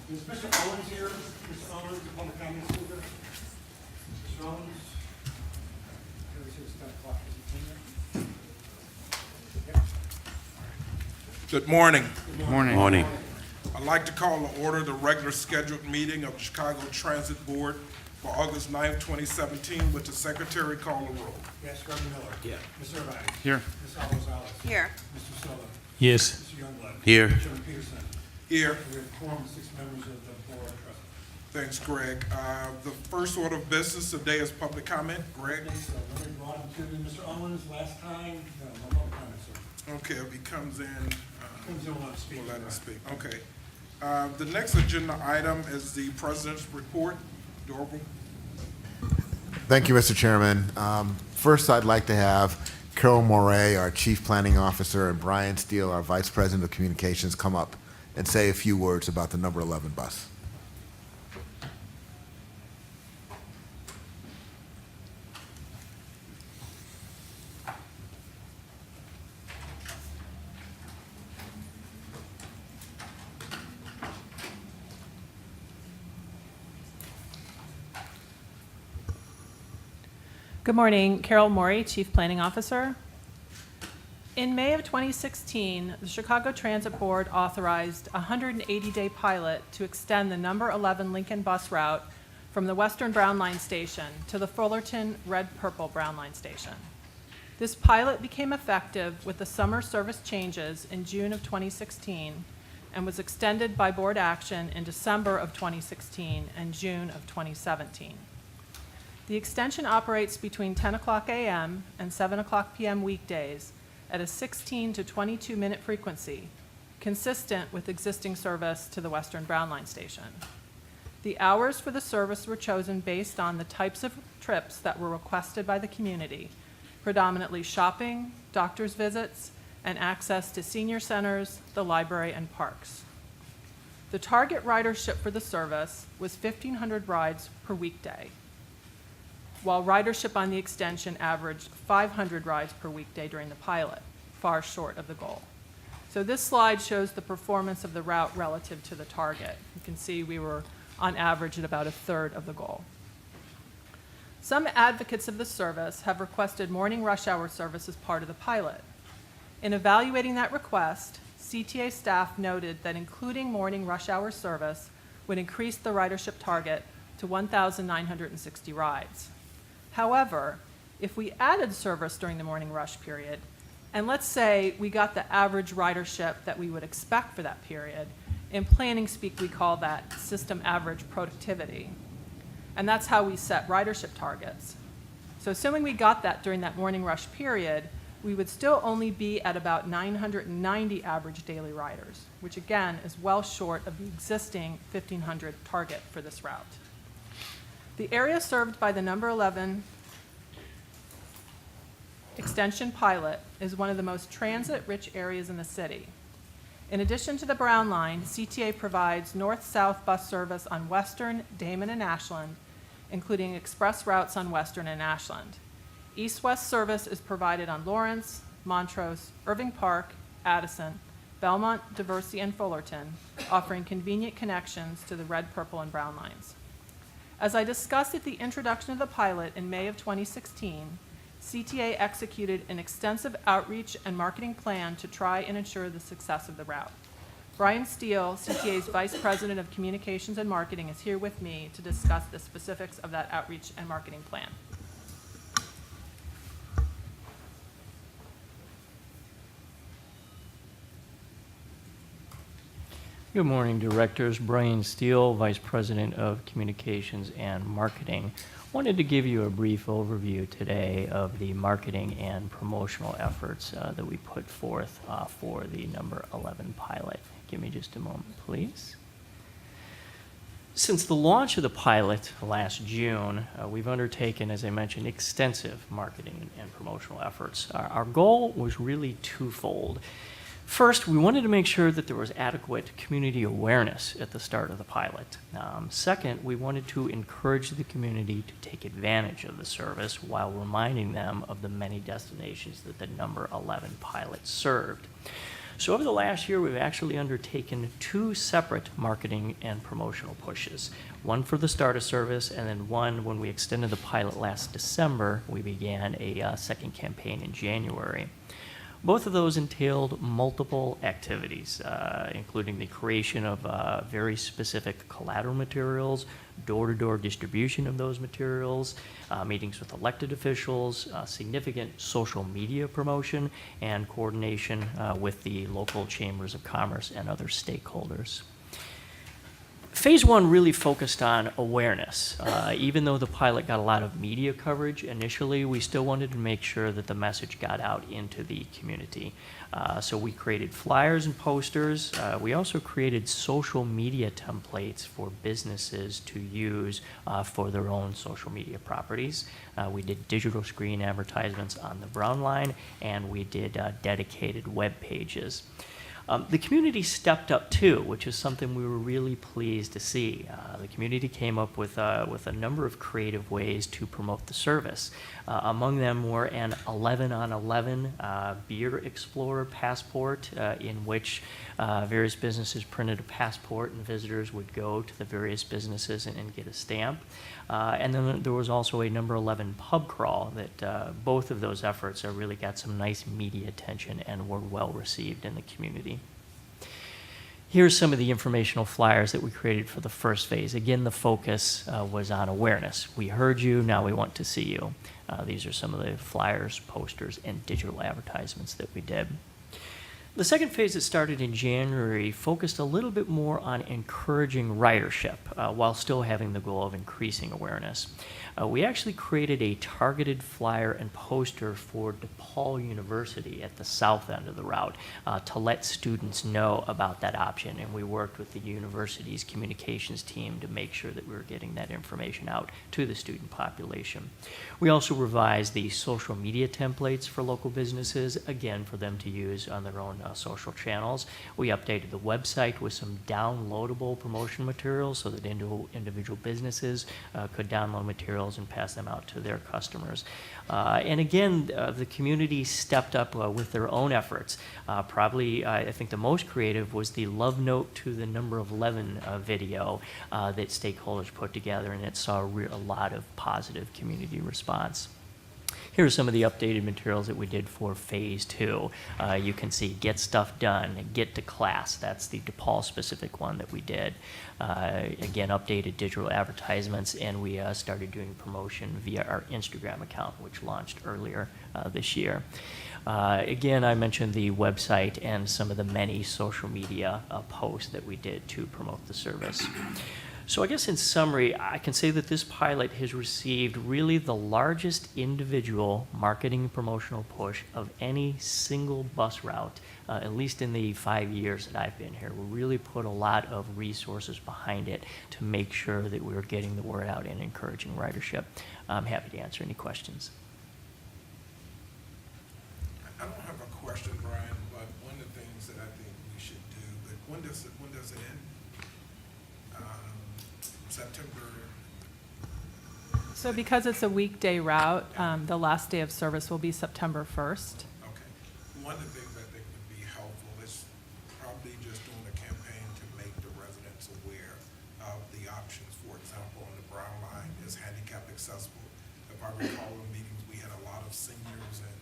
Speaker 3: Is Mr. Owens here? Mr. Owens, the public comment speaker? Mr. Owens? Here, it's 10 o'clock. Is he in there? Yep.
Speaker 4: Good morning.
Speaker 2: Morning.
Speaker 4: I'd like to call to order the regular scheduled meeting of the Chicago Transit Board for August 9th, 2017. Would the secretary call the roll?
Speaker 3: Yes, Reverend Miller.
Speaker 7: Yeah.
Speaker 3: Mr. Irvine.
Speaker 9: Here.
Speaker 3: Ms. Alvarez.
Speaker 13: Here.
Speaker 3: Mr. Silva.
Speaker 1: Yes.
Speaker 3: Mr. Youngblood.
Speaker 2: Here.
Speaker 3: Chairman Peterson.
Speaker 4: Here.
Speaker 3: We have quorum, 6 members of the board present.
Speaker 4: Thanks, Greg. The first order of business today is public comment. Greg?
Speaker 3: So let me brought him to Mr. Owens last time. No public comment, sir.
Speaker 4: Okay, if he comes in,
Speaker 3: Comes in, we'll let him speak.
Speaker 4: we'll let him speak. Okay. The next agenda item is the president's report. Dorval?
Speaker 8: Thank you, Mr. Chairman. First, I'd like to have Carol Moray, our Chief Planning Officer, and Brian Steele, our Vice President of Communications, come up and say a few words about the number 11 bus.
Speaker 6: Good morning, Carol Morey, Chief Planning Officer. In May of 2016, the Chicago Transit Board authorized a 180-day pilot to extend the number 11 Lincoln bus route from the Western Brown Line Station to the Fullerton Red-Purple Brown Line Station. This pilot became effective with the summer service changes in June of 2016 and was extended by board action in December of 2016 and June of 2017. The extension operates between 10 o'clock a.m. and 7 o'clock p.m. weekdays at a 16 to 22-minute frequency, consistent with existing service to the Western Brown Line Station. The hours for the service were chosen based on the types of trips that were requested by the community, predominantly shopping, doctor's visits, and access to senior centers, the library, and parks. The target ridership for the service was 1,500 rides per weekday, while ridership on the extension averaged 500 rides per weekday during the pilot, far short of the goal. So this slide shows the performance of the route relative to the target. You can see we were on average at about a third of the goal. Some advocates of the service have requested morning rush hour service as part of the pilot. In evaluating that request, CTA staff noted that including morning rush hour service would increase the ridership target to 1,960 rides. However, if we added service during the morning rush period, and let's say we got the average ridership that we would expect for that period, in planning speak we call that system average productivity. And that's how we set ridership targets. So assuming we got that during that morning rush period, we would still only be at about 990 average daily riders, which again is well short of the existing 1,500 target for this route. The area served by the number 11 extension pilot is one of the most transit-rich areas in the city. In addition to the Brown Line, CTA provides north-south bus service on Western, Damon, and Ashland, including express routes on Western and Ashland. East-west service is provided on Lawrence, Montrose, Irving Park, Addison, Belmont, Diversey, and Fullerton, offering convenient connections to the red, purple, and brown lines. As I discussed at the introduction of the pilot in May of 2016, CTA executed an extensive outreach and marketing plan to try and ensure the success of the route. Brian Steele, CTA's Vice President of Communications and Marketing, is here with me to discuss the specifics of that outreach and marketing plan.
Speaker 16: Good morning, Directors. Brian Steele, Vice President of Communications and Marketing. Wanted to give you a brief overview today of the marketing and promotional efforts that we put forth for the number 11 pilot. Give me just a moment, please. Since the launch of the pilot last June, we've undertaken, as I mentioned, extensive marketing and promotional efforts. Our goal was really twofold. First, we wanted to make sure that there was adequate community awareness at the start of the pilot. Second, we wanted to encourage the community to take advantage of the service while reminding them of the many destinations that the number 11 pilot served. So over the last year, we've actually undertaken 2 separate marketing and promotional pushes. One for the starter service, and then one when we extended the pilot last December, we began a second campaign in January. Both of those entailed multiple activities, including the creation of very specific collateral materials, door-to-door distribution of those materials, meetings with elected officials, significant social media promotion, and coordination with the local chambers of commerce and other stakeholders. Phase 1 really focused on awareness. Even though the pilot got a lot of media coverage initially, we still wanted to make sure that the message got out into the community. So we created flyers and posters. We also created social media templates for businesses to use for their own social media properties. We did digital screen advertisements on the Brown line, and we did dedicated web pages. The community stepped up too, which is something we were really pleased to see. The community came up with a number of creative ways to promote the service. Among them were an 11 on 11 Beer Explorer passport, in which various businesses printed a passport and visitors would go to the various businesses and get a stamp. And then there was also a number 11 pub crawl that both of those efforts really got some nice media attention and were well received in the community. Here's some of the informational flyers that we created for the first phase. Again, the focus was on awareness. We heard you, now we want to see you. These are some of the flyers, posters, and digital advertisements that we did. The second phase that started in January focused a little bit more on encouraging ridership while still having the goal of increasing awareness. We actually created a targeted flyer and poster for DePaul University at the south end of the route to let students know about that option, and we worked with the university's communications team to make sure that we were getting that information out to the student population. We also revised the social media templates for local businesses, again for them to use on their own social channels. We updated the website with some downloadable promotion materials so that individual businesses could download materials and pass them out to their customers. And again, the community stepped up with their own efforts. Probably, I think the most creative was the Love Note to the Number 11 video that stakeholders put together, and it saw a lot of positive community response. Here are some of the updated materials that we did for phase 2. You can see Get Stuff Done, Get to Class. That's the DePaul specific one that we did. Again, updated digital advertisements, and we started doing promotion via our Instagram account, which launched earlier this year. Again, I mentioned the website and some of the many social media posts that we did to promote the service. So I guess in summary, I can say that this pilot has received really the largest individual marketing and promotional push of any single bus route, at least in the 5 years that I've been here. We really put a lot of resources behind it to make sure that we were getting the word out and encouraging ridership. I'm happy to answer any questions.
Speaker 4: I don't have a question, Brian, but one of the things that I think we should do, but when does it end? September?
Speaker 6: So because it's a weekday route, the last day of service will be September 1st.
Speaker 4: Okay. One of the things I think would be helpful is probably just doing a campaign to make the residents aware of the options. For example, on the Brown line is handicap accessible. If I recall in meetings, we had a lot of seniors, and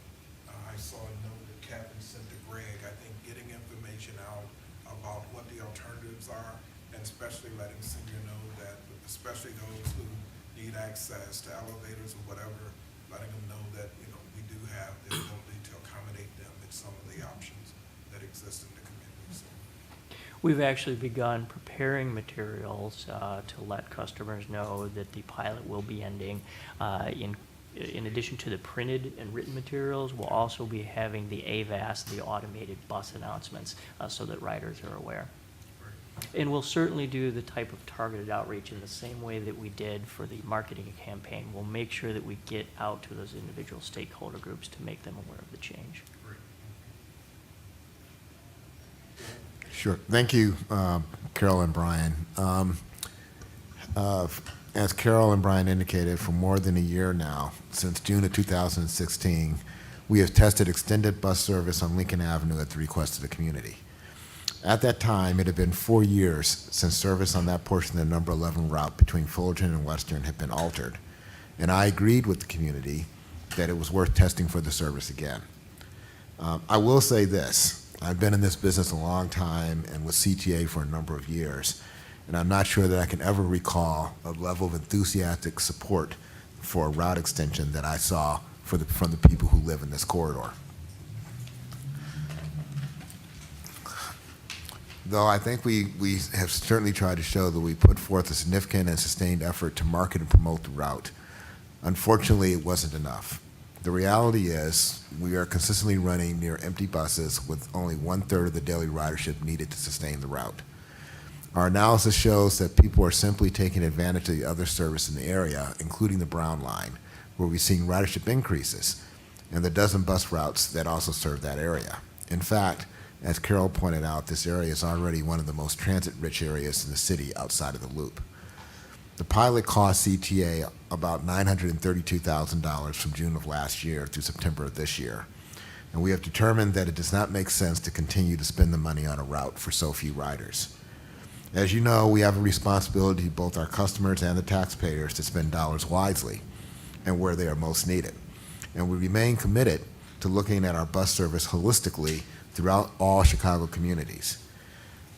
Speaker 4: I saw a note that Kevin sent to Greg. I think getting information out about what the alternatives are, and especially letting senior know that, especially those who need access to elevators or whatever, letting them know that, we do have the ability to accommodate them at some of the options that exist in the community. So,
Speaker 16: We've actually begun preparing materials to let customers know that the pilot will be ending. In addition to the printed and written materials, we'll also be having the AVAS, the automated bus announcements, so that riders are aware. And we'll certainly do the type of targeted outreach in the same way that we did for the marketing campaign. We'll make sure that we get out to those individual stakeholder groups to make them aware of the change.
Speaker 8: Sure. Thank you, Carol and Brian. As Carol and Brian indicated, for more than a year now, since June of 2016, we have tested extended bus service on Lincoln Avenue at the request of the community. At that time, it had been 4 years since service on that portion of the number 11 route between Fullerton and Western had been altered, and I agreed with the community that it was worth testing for the service again. I will say this, I've been in this business a long time and with CTA for a number of years, and I'm not sure that I can ever recall a level of enthusiastic support for a route extension that I saw from the people who live in this corridor. Though I think we have certainly tried to show that we put forth a significant and sustained effort to market and promote the route, unfortunately, it wasn't enough. The reality is we are consistently running near empty buses with only 1/3 of the daily ridership needed to sustain the route. Our analysis shows that people are simply taking advantage of the other service in the area, including the Brown Line, where we've seen ridership increases, and the dozen bus routes that also serve that area. In fact, as Carol pointed out, this area is already one of the most transit-rich areas in the city outside of the loop. The pilot cost CTA about $932,000 from June of last year through September of this year, and we have determined that it does not make sense to continue to spend the money on a route for so few riders. As you know, we have a responsibility to both our customers and the taxpayers to spend dollars wisely and where they are most needed, and we remain committed to looking at our bus service holistically throughout all Chicago communities.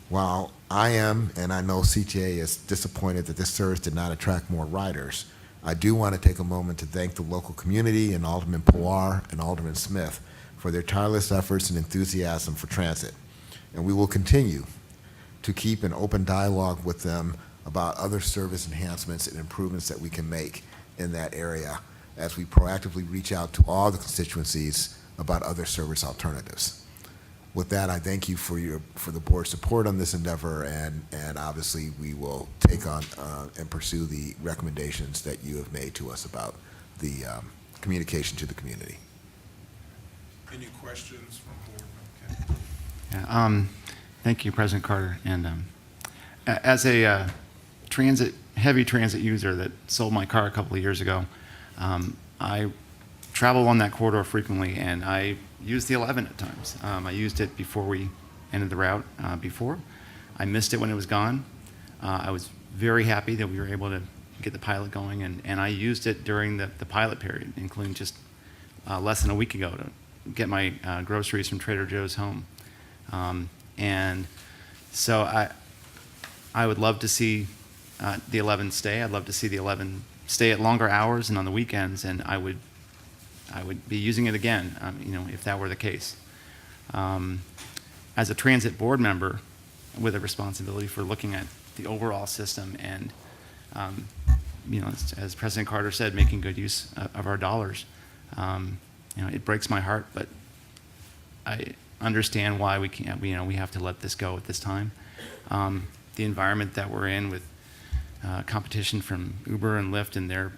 Speaker 8: While I am, and I know CTA is disappointed that this service did not attract more riders, I do want to take a moment to thank the local community and Alderman Pawar and Alderman Smith for their tireless efforts and enthusiasm for transit. And we will continue to keep an open dialogue with them about other service enhancements and improvements that we can make in that area as we proactively reach out to all the constituencies about other service alternatives. With that, I thank you for the board's support on this endeavor, and obviously we will take on and pursue the recommendations that you have made to us about the communication to the community.
Speaker 4: Any questions from board? Okay.
Speaker 9: Yeah, thank you, President Carter. And as a heavy transit user that sold my car a couple of years ago, I travel on that corridor frequently, and I use the 11 at times. I used it before we ended the route before. I missed it when it was gone. I was very happy that we were able to get the pilot going, and I used it during the pilot period, including just less than a week ago to get my groceries from Trader Joe's home. And so I would love to see the 11 stay. I'd love to see the 11 stay at longer hours and on the weekends, and I would be using it again, if that were the case. As a transit board member with a responsibility for looking at the overall system and, as President Carter said, making good use of our dollars, it breaks my heart, but I understand why we can't, we have to let this go at this time. The environment that we're in with competition from Uber and Lyft and their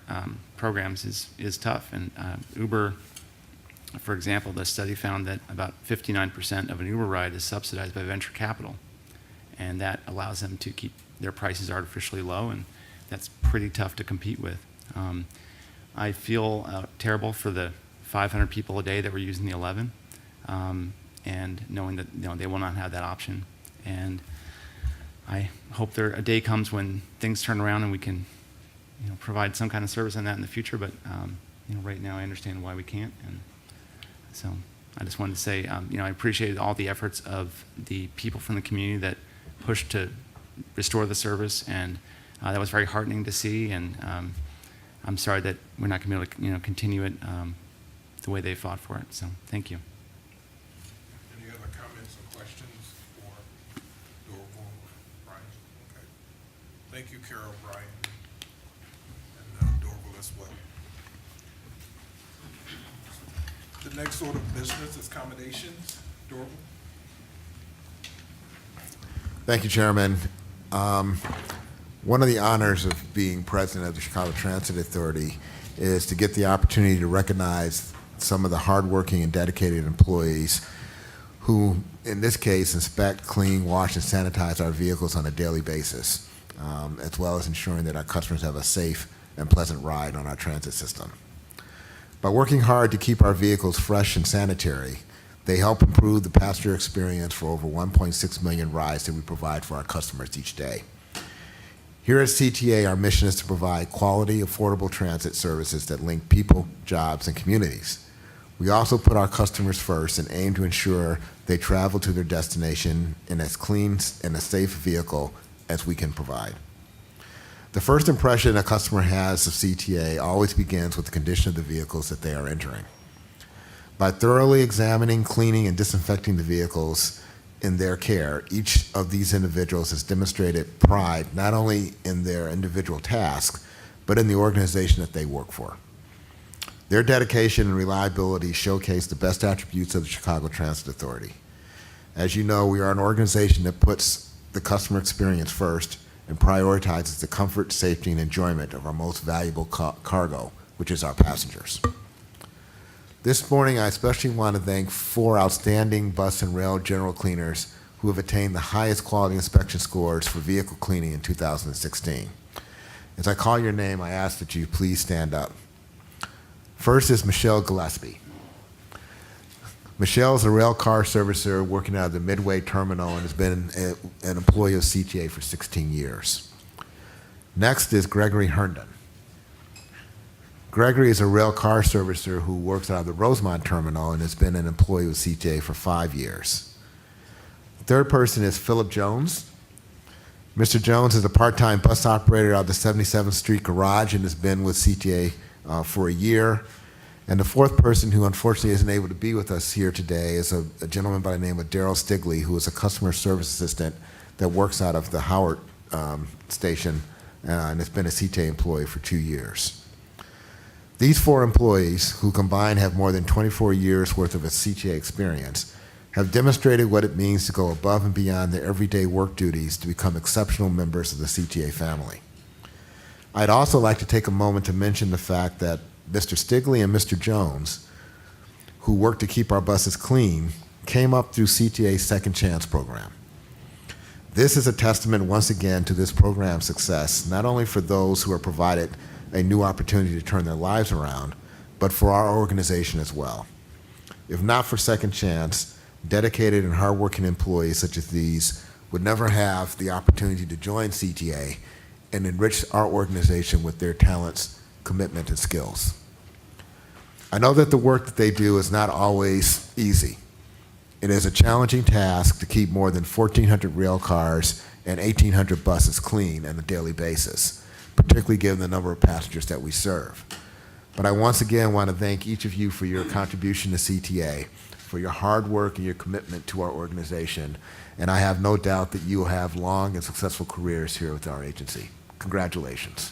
Speaker 9: programs is tough. And Uber, for example, the study found that about 59% of an Uber ride is subsidized by venture capital, and that allows them to keep their prices artificially low, and that's pretty tough to compete with. I feel terrible for the 500 people a day that were using the 11, and knowing that they will not have that option. And I hope a day comes when things turn around and we can, provide some kind of service on that in the future. But right now I understand why we can't. And so I just wanted to say, I appreciate all the efforts of the people from the community that pushed to restore the service, and that was very heartening to see. And I'm sorry that we're not going to be able to, continue it the way they fought for it. So thank you.
Speaker 4: Any other comments or questions for Dorval, Brian? Okay. Thank you, Carol, Brian, and Dorval as well. The next order of business is accommodations. Dorval?
Speaker 8: Thank you, Chairman. One of the honors of being president of the Chicago Transit Authority is to get the opportunity to recognize some of the hardworking and dedicated employees who, in this case, inspect, clean, wash, and sanitize our vehicles on a daily basis, as well as ensuring that our customers have a safe and pleasant ride on our transit system. By working hard to keep our vehicles fresh and sanitary, they help improve the passenger experience for over 1.6 million rides that we provide for our customers each day. Here at CTA, our mission is to provide quality, affordable transit services that link people, jobs, and communities. We also put our customers first and aim to ensure they travel to their destination in as clean and a safe vehicle as we can provide. The first impression a customer has of CTA always begins with the condition of the vehicles that they are entering. By thoroughly examining, cleaning, and disinfecting the vehicles in their care, each of these individuals has demonstrated pride not only in their individual tasks, but in the organization that they work for. Their dedication and reliability showcase the best attributes of the Chicago Transit Authority. As you know, we are an organization that puts the customer experience first and prioritizes the comfort, safety, and enjoyment of our most valuable cargo, which is our passengers. This morning, I especially want to thank 4 outstanding bus and rail general cleaners who have attained the highest quality inspection scores for vehicle cleaning in 2016. As I call your name, I ask that you please stand up. First is Michelle Gillespie. Michelle is a rail car servicer working out of the Midway Terminal and has been an employee of CTA for 16 years. Next is Gregory Herndon. Gregory is a rail car servicer who works out of the Rosemont Terminal and has been an employee with CTA for 5 years. The third person is Philip Jones. Mr. Jones is a part-time bus operator out of the 77th Street Garage and has been with CTA for a year. And the fourth person, who unfortunately isn't able to be with us here today, is a gentleman by the name of Daryl Stigley, who is a customer service assistant that works out of the Howard station and has been a CTA employee for 2 years. These 4 employees, who combined have more than 24 years worth of a CTA experience, have demonstrated what it means to go above and beyond their everyday work duties to become exceptional members of the CTA family. I'd also like to take a moment to mention the fact that Mr. Stigley and Mr. Jones, who work to keep our buses clean, came up through CTA's Second Chance program. This is a testament once again to this program's success, not only for those who are provided a new opportunity to turn their lives around, but for our organization as well. If not for Second Chance, dedicated and hardworking employees such as these would never have the opportunity to join CTA and enrich our organization with their talents, commitment, and skills. I know that the work that they do is not always easy. It is a challenging task to keep more than 1,400 rail cars and 1,800 buses clean on a daily basis, particularly given the number of passengers that we serve. But I once again want to thank each of you for your contribution to CTA, for your hard work and your commitment to our organization, and I have no doubt that you will have long and successful careers here with our agency. Congratulations.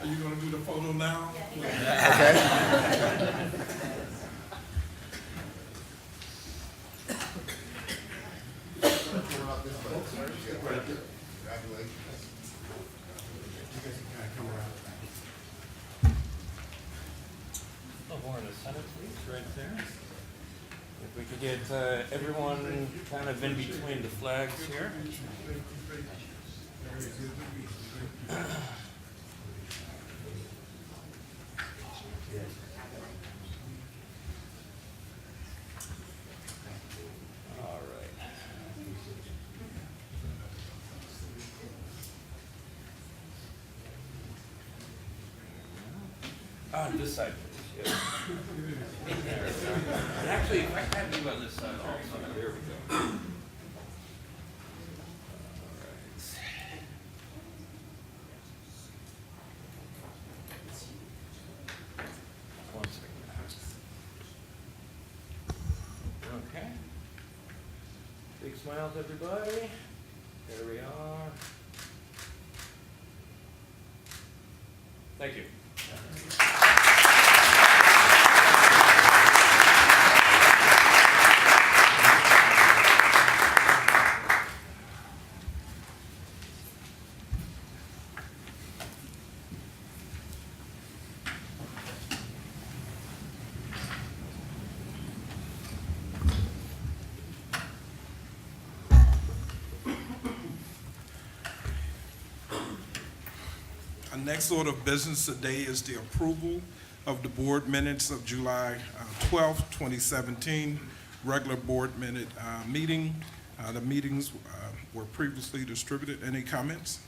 Speaker 4: Are you gonna do the photo now?
Speaker 17: Lauren, the center, please, right there. If we could get everyone kind of in between the flags here. All right. On this side, please. Yeah. There we go. And actually, if I have you on this side also, there we go. All right. One second. Okay. Big smiles, everybody. There we are. Thank you.
Speaker 4: Our next order of business today is the approval of the board minutes of July 12th, 2017, regular board minute meeting. The meetings were previously distributed. Any comments?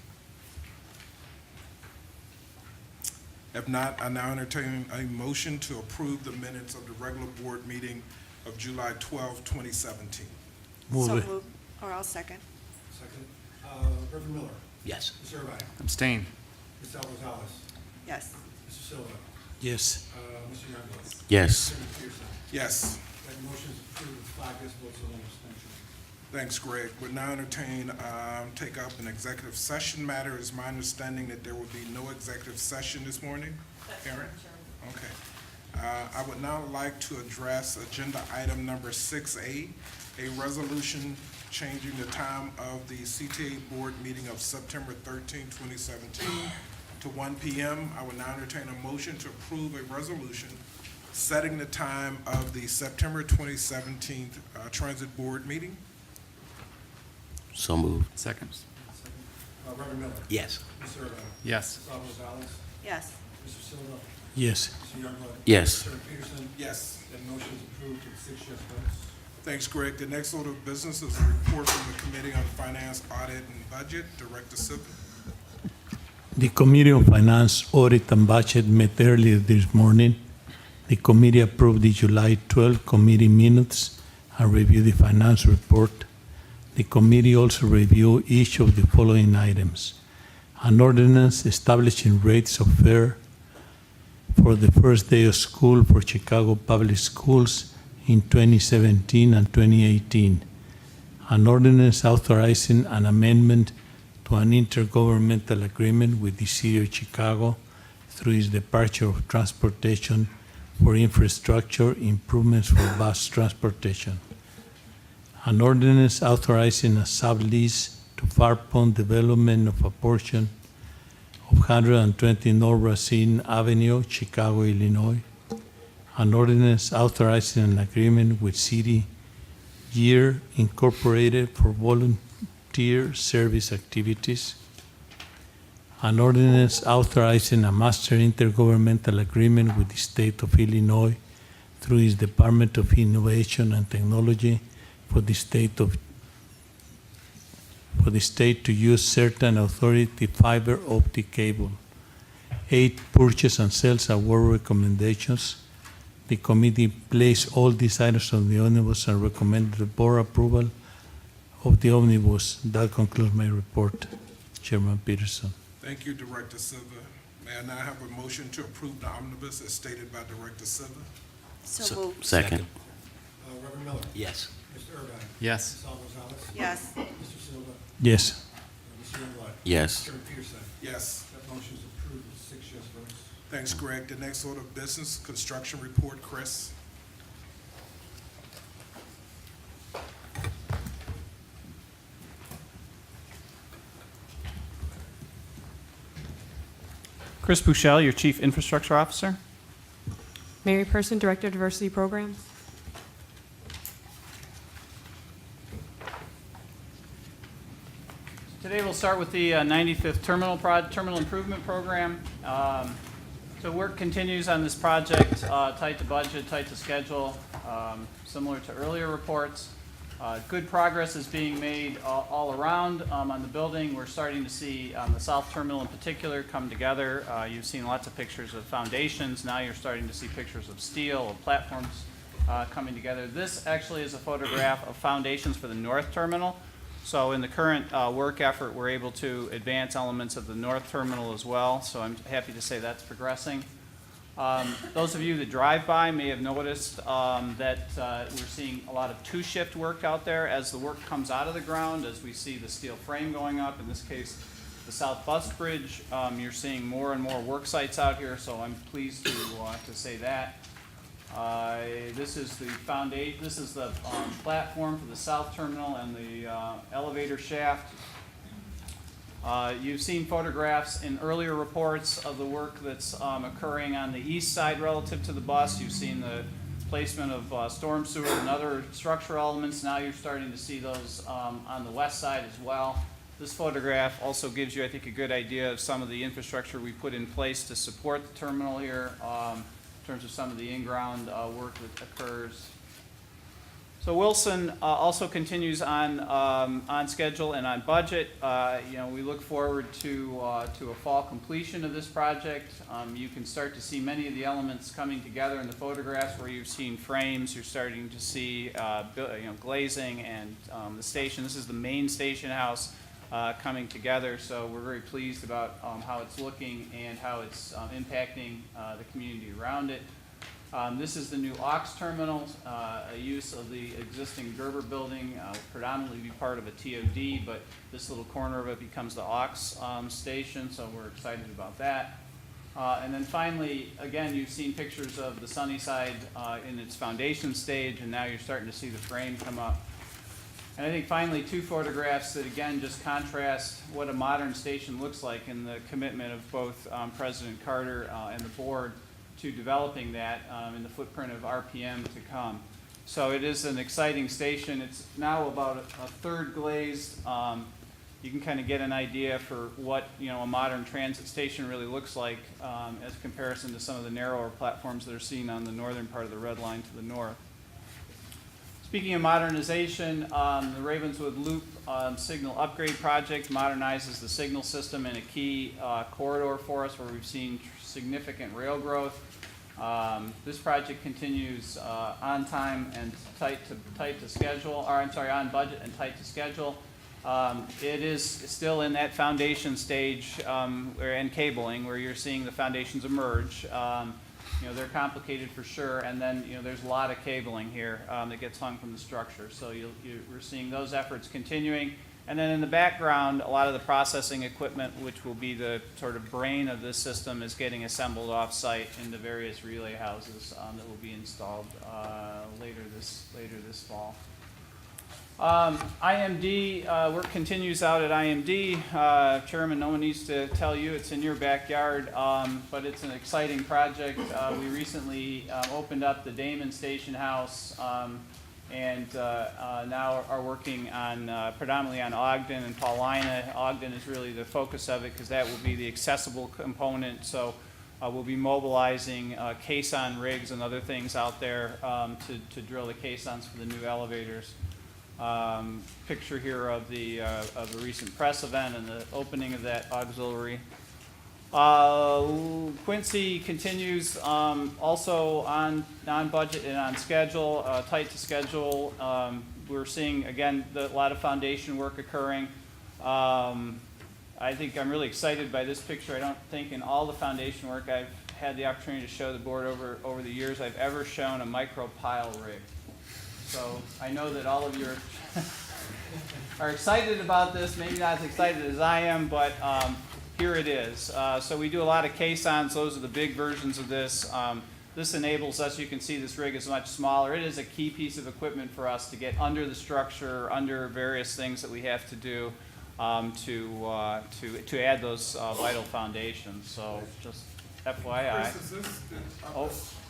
Speaker 4: If not, I now entertain a motion to approve the minutes of the regular board meeting of July 12th, 2017.
Speaker 1: Move
Speaker 13: So
Speaker 1: it.
Speaker 13: moved, or I'll second.
Speaker 3: Second. Reverend Miller.
Speaker 7: Yes.
Speaker 3: Mr. Irvine.
Speaker 9: Abstain.
Speaker 3: Ms. Gonzalez.
Speaker 13: Yes.
Speaker 3: Mr. Silva.
Speaker 1: Yes.
Speaker 3: Mr. Youngblood.
Speaker 2: Yes.
Speaker 3: Chairman Peterson.
Speaker 4: Yes.
Speaker 3: That motion is approved with 5 yes votes and 1 abstention.
Speaker 4: Thanks, Greg. We'll now entertain, take up an executive session matter. It's my understanding that there will be no executive session this morning. Karen? Okay. I would now like to address agenda item number 6A, a resolution changing the time of the CTA board meeting of September 13, 2017 to 1 p.m. I would now entertain a motion to approve a resolution setting the time of the September 2017 transit board meeting.
Speaker 2: So moved.
Speaker 9: Second.
Speaker 3: Reverend Miller.
Speaker 7: Yes.
Speaker 3: Mr. Irvine.
Speaker 9: Yes.
Speaker 3: Ms. Gonzalez.
Speaker 13: Yes.
Speaker 3: Mr. Silva.
Speaker 1: Yes.
Speaker 3: Mr. Youngblood.
Speaker 2: Yes.
Speaker 3: Chairman Peterson.
Speaker 4: Yes.
Speaker 3: That motion is approved with 6 yes votes.
Speaker 4: Thanks, Greg. The next order of business is a report from the Committee on Finance, Audit, and Budget. Director Sibley.
Speaker 1: The Committee on Finance, Audit, and Budget met earlier this morning. The committee approved the July 12 committee minutes and reviewed the finance report. The committee also reviewed each of the following items: an ordinance establishing rates of fare for the first day of school for Chicago Public Schools in 2017 and 2018, an ordinance authorizing an amendment to an intergovernmental agreement with the City of Chicago through its Department of Transportation for infrastructure improvements for bus transportation, an ordinance authorizing a sublease to Far Pond Development of a portion of 120 North Racine Avenue, Chicago, Illinois, an ordinance authorizing an agreement with City Year Incorporated for volunteer service activities, an ordinance authorizing a master intergovernmental agreement with the state of Illinois through its Department of Innovation and Technology for the state to use certain authority fiber optic cable. 8, purchase and sales award recommendations. The committee placed all these items on the omnibus and recommended the board approval of the omnibus. That concludes my report, Chairman Peterson.
Speaker 4: Thank you, Director Silva. May I now have a motion to approve the omnibus as stated by Director Silva?
Speaker 13: So moved.
Speaker 2: Second.
Speaker 3: Reverend Miller.
Speaker 7: Yes.
Speaker 3: Mr. Irvine.
Speaker 9: Yes.
Speaker 3: Ms. Gonzalez.
Speaker 13: Yes.
Speaker 3: Mr. Silva.
Speaker 1: Yes.
Speaker 3: Mr. Youngblood.
Speaker 2: Yes.
Speaker 3: Chairman Peterson.
Speaker 4: Yes.
Speaker 3: That motion is approved with 6 yes votes.
Speaker 4: Thanks, Greg. The next order of business, construction report, Chris.
Speaker 18: Chris Bouchel, your Chief Infrastructure Officer.
Speaker 15: Mary Person, Director of Diversity Programs.
Speaker 18: Today we'll start with the 95th Terminal Improvement Program. So work continues on this project, tight to budget, tight to schedule, similar to earlier reports. Good progress is being made all around on the building. We're starting to see the South Terminal in particular come together. You've seen lots of pictures of foundations. Now you're starting to see pictures of steel, of platforms coming together. This actually is a photograph of foundations for the North Terminal. So in the current work effort, we're able to advance elements of the North Terminal as well. So I'm happy to say that's progressing. Those of you that drive by may have noticed that we're seeing a lot of two-shift work out there as the work comes out of the ground, as we see the steel frame going up. In this case, the South Bus Bridge. You're seeing more and more work sites out here, so I'm pleased to say that. This is the foundation. This is the platform for the South Terminal and the elevator shaft. You've seen photographs in earlier reports of the work that's occurring on the east side relative to the bus. You've seen the placement of storm sewer and other structural elements. Now you're starting to see those on the west side as well. This photograph also gives you, I think, a good idea of some of the infrastructure we put in place to support the terminal here, in terms of some of the in-ground work that occurs. So Wilson also continues on schedule and on budget. We look forward to a fall completion of this project. You can start to see many of the elements coming together in the photographs where you've seen frames. You're starting to see glazing and the station. This is the main station house coming together. So we're very pleased about how it's looking and how it's impacting the community around it. This is the new aux terminal, a use of the existing Gerber building, will predominantly be part of a TOD, but this little corner of it becomes the aux station, so we're excited about that. And then finally, again, you've seen pictures of the Sunnyside in its foundation stage, and now you're starting to see the frame come up. And I think finally, two photographs that again just contrast what a modern station looks like and the commitment of both President Carter and the board to developing that in the footprint of RPM to come. So it is an exciting station. It's now about a third glazed. You can kind of get an idea for what a modern transit station really looks like as comparison to some of the narrower platforms that are seen on the northern part of the Red Line to the north. Speaking of modernization, the Ravenswood Loop signal upgrade project modernizes the signal system in a key corridor for us where we've seen significant rail growth. This project continues on time and tight to schedule, or I'm sorry, on budget and tight to schedule. It is still in that foundation stage and cabling where you're seeing the foundations emerge. They're complicated for sure, and then there's a lot of cabling here that gets hung from the structure. So we're seeing those efforts continuing. And then in the background, a lot of the processing equipment, which will be the sort of brain of this system, is getting assembled off-site in the various relay houses that will be installed later this fall. IMD, work continues out at IMD. Chairman, no one needs to tell you it's in your backyard, but it's an exciting project. We recently opened up the Damon Station House and now are working on predominantly on Ogden and Paulina. Ogden is really the focus of it because that will be the accessible component. So we'll be mobilizing caisson rigs and other things out there to drill the caissons for the new elevators. Picture here of the recent press event and the opening of that auxiliary. Quincy continues also on budget and on schedule, tight to schedule. We're seeing, again, a lot of foundation work occurring. I think I'm really excited by this picture. I don't think in all the foundation work I've had the opportunity to show the board over the years I've ever shown a micro pile rig. So I know that all of you are excited about this, maybe not as excited as I am, but here it is. So we do a lot of caissons. Those are the big versions of this. This enables us, you can see this rig is much smaller. It is a key piece of equipment for us to get under the structure, under various things that we have to do to add those vital foundations. So just FYI.
Speaker 4: Chris,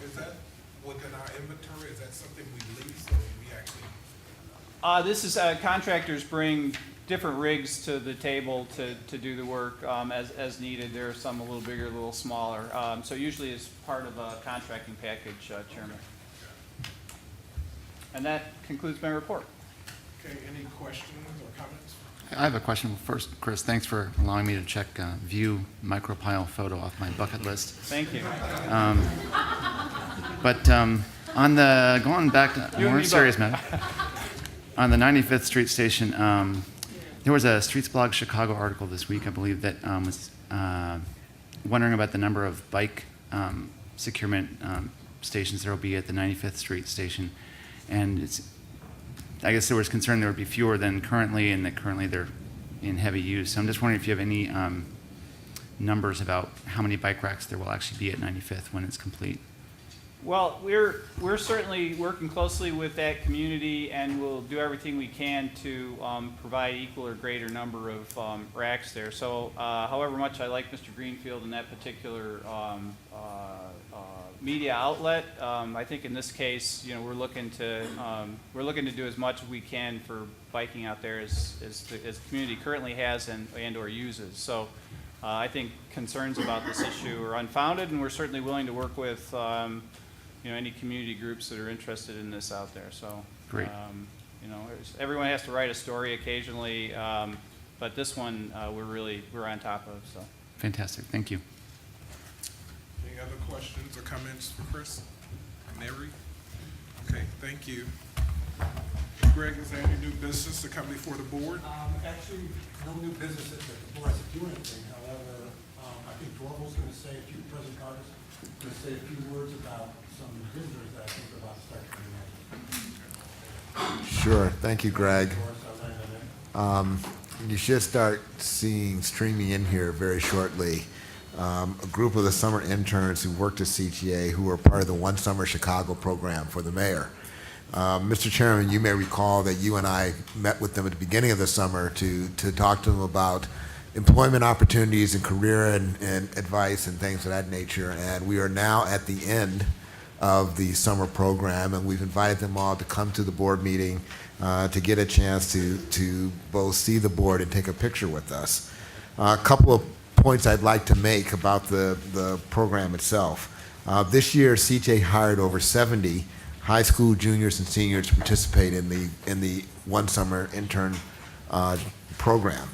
Speaker 4: is that within our inventory? Is that something we lease or we actually?
Speaker 18: This is contractors bring different rigs to the table to do the work as needed. There are some a little bigger, a little smaller. So usually it's part of a contracting package, Chairman. And that concludes my report.
Speaker 4: Okay, any questions or comments?
Speaker 9: I have a question. First, Chris, thanks for allowing me to check view micropile photo off my bucket list.
Speaker 18: Thank you.
Speaker 9: But on the, going back to a more serious matter, on the 95th Street station, there was a Streets Blog Chicago article this week, I believe, that was wondering about the number of bike securement stations there will be at the 95th Street station. And I guess there was concern there would be fewer than currently, and that currently they're in heavy use. So I'm just wondering if you have any numbers about how many bike racks there will actually be at 95th when it's complete.
Speaker 18: Well, we're certainly working closely with that community, and we'll do everything we can to provide equal or greater number of racks there. So, however much I like Mr. Greenfield and that particular media outlet. I think in this case, you know, we're looking to do as much as we can for biking out there as the community currently has and or uses. So I think concerns about this issue are unfounded, and we're certainly willing to work with you know, any community groups that are interested in this out there. So
Speaker 9: Great.
Speaker 18: you know, everyone has to write a story occasionally, but this one we're on top of. So.
Speaker 9: Fantastic. Thank you.
Speaker 4: Any other questions or comments for Chris? Mary? Okay, thank you. Greg, is there any new business to come before the board?
Speaker 3: Actually, no new businesses that the board has to do anything. However, I think Dorval's going to say a few, President Carter's going to say a few words about some visitors that I think are about to start coming in.
Speaker 8: Sure. Thank you, Greg. You should start seeing streaming in here very shortly. A group of the summer interns who worked at CTA who were part of the One Summer Chicago program for the mayor. Mr. Chairman, you may recall that you and I met with them at the beginning of the summer to talk to them about employment opportunities and career and advice and things of that nature. And we are now at the end of the summer program, and we've invited them all to come to the board meeting to get a chance to both see the board and take a picture with us. A couple of points I'd like to make about the program itself. This year, CTA hired over 70 high school juniors and seniors to participate in the One Summer Intern program.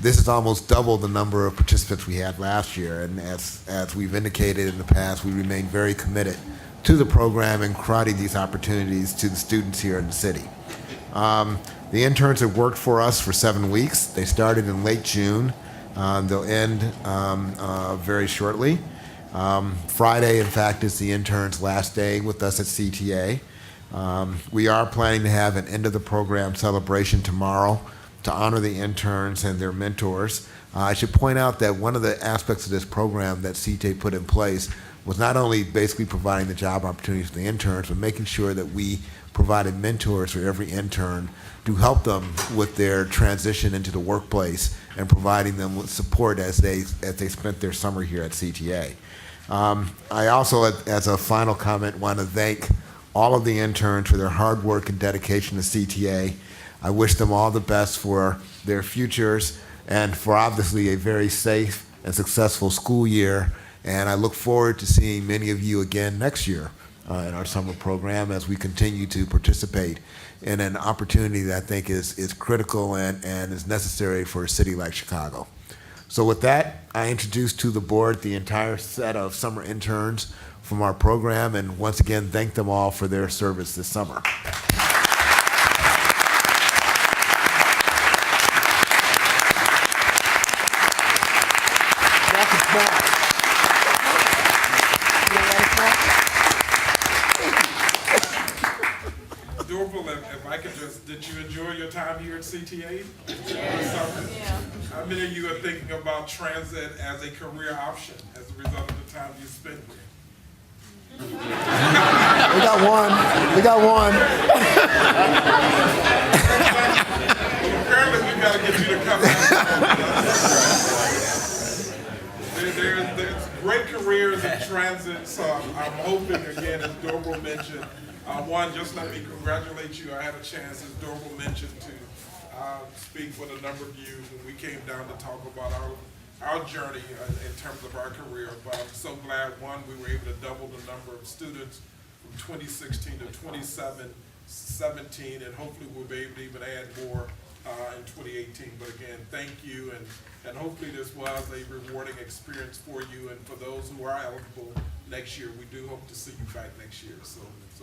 Speaker 8: This is almost double the number of participants we had last year, and as we've indicated in the past, we remain very committed to the program and providing these opportunities to the students here in the city. The interns have worked for us for 7 weeks. They started in late June. They'll end very shortly. Friday, in fact, is the intern's last day with us at CTA. We are planning to have an end of the program celebration tomorrow to honor the interns and their mentors. I should point out that one of the aspects of this program that CTA put in place was not only basically providing the job opportunities for the interns, but making sure that we provided mentors for every intern to help them with their transition into the workplace and providing them with support as they spent their summer here at CTA. I also, as a final comment, want to thank all of the interns for their hard work and dedication to CTA. I wish them all the best for their futures and for obviously a very safe and successful school year. And I look forward to seeing many of you again next year in our summer program as we continue to participate in an opportunity that I think is critical and is necessary for a city like Chicago. So with that, I introduce to the board the entire set of summer interns from our program, and once again, thank them all for their service this summer.
Speaker 4: Dorval, if I could just, did you enjoy your time here at CTA? Yeah. How many of you are thinking about transit as a career option as a result of the time you spent here?
Speaker 8: We got one. We got one.
Speaker 4: Apparently, we've got to get you to come back. There's great careers in transit, so I'm hoping, again, as Dorval mentioned, one, just let me congratulate you. I had a chance, as Dorval mentioned, to speak with a number of you when we came down to talk about our journey in terms of our career. But I'm so glad, one, we were able to double the number of students from 2016 to 2017, and hopefully we'll be able to even add more in 2018. But again, thank you, and hopefully this was a rewarding experience for you, and for those who are eligible next year, we do hope to see you back next year. So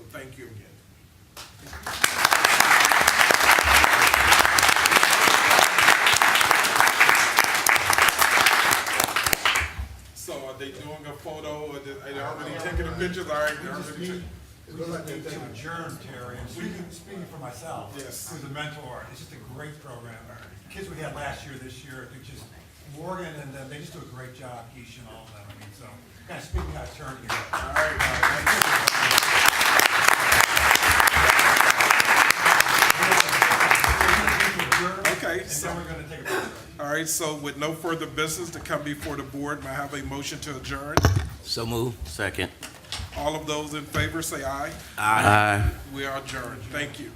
Speaker 4: thank you again. So are they doing a photo? Are they already taking the pictures? All right, they're already taking.
Speaker 3: It was like to adjourn, Terry, and speaking for myself,
Speaker 4: Yes.
Speaker 3: who's a mentor, it's just a great program. Kids we had last year, this year, I think just Morgan and them, they just do a great job, Keisha and all of them. I mean, so kind of speaking out of turn here.
Speaker 4: All right. Okay,
Speaker 3: And then we're going to take a picture.
Speaker 4: all right, so with no further business to come before the board, may I have a motion to adjourn?
Speaker 2: So move. Second.
Speaker 4: All of those in favor say aye.
Speaker 2: Aye.
Speaker 4: We are adjourned. Thank you.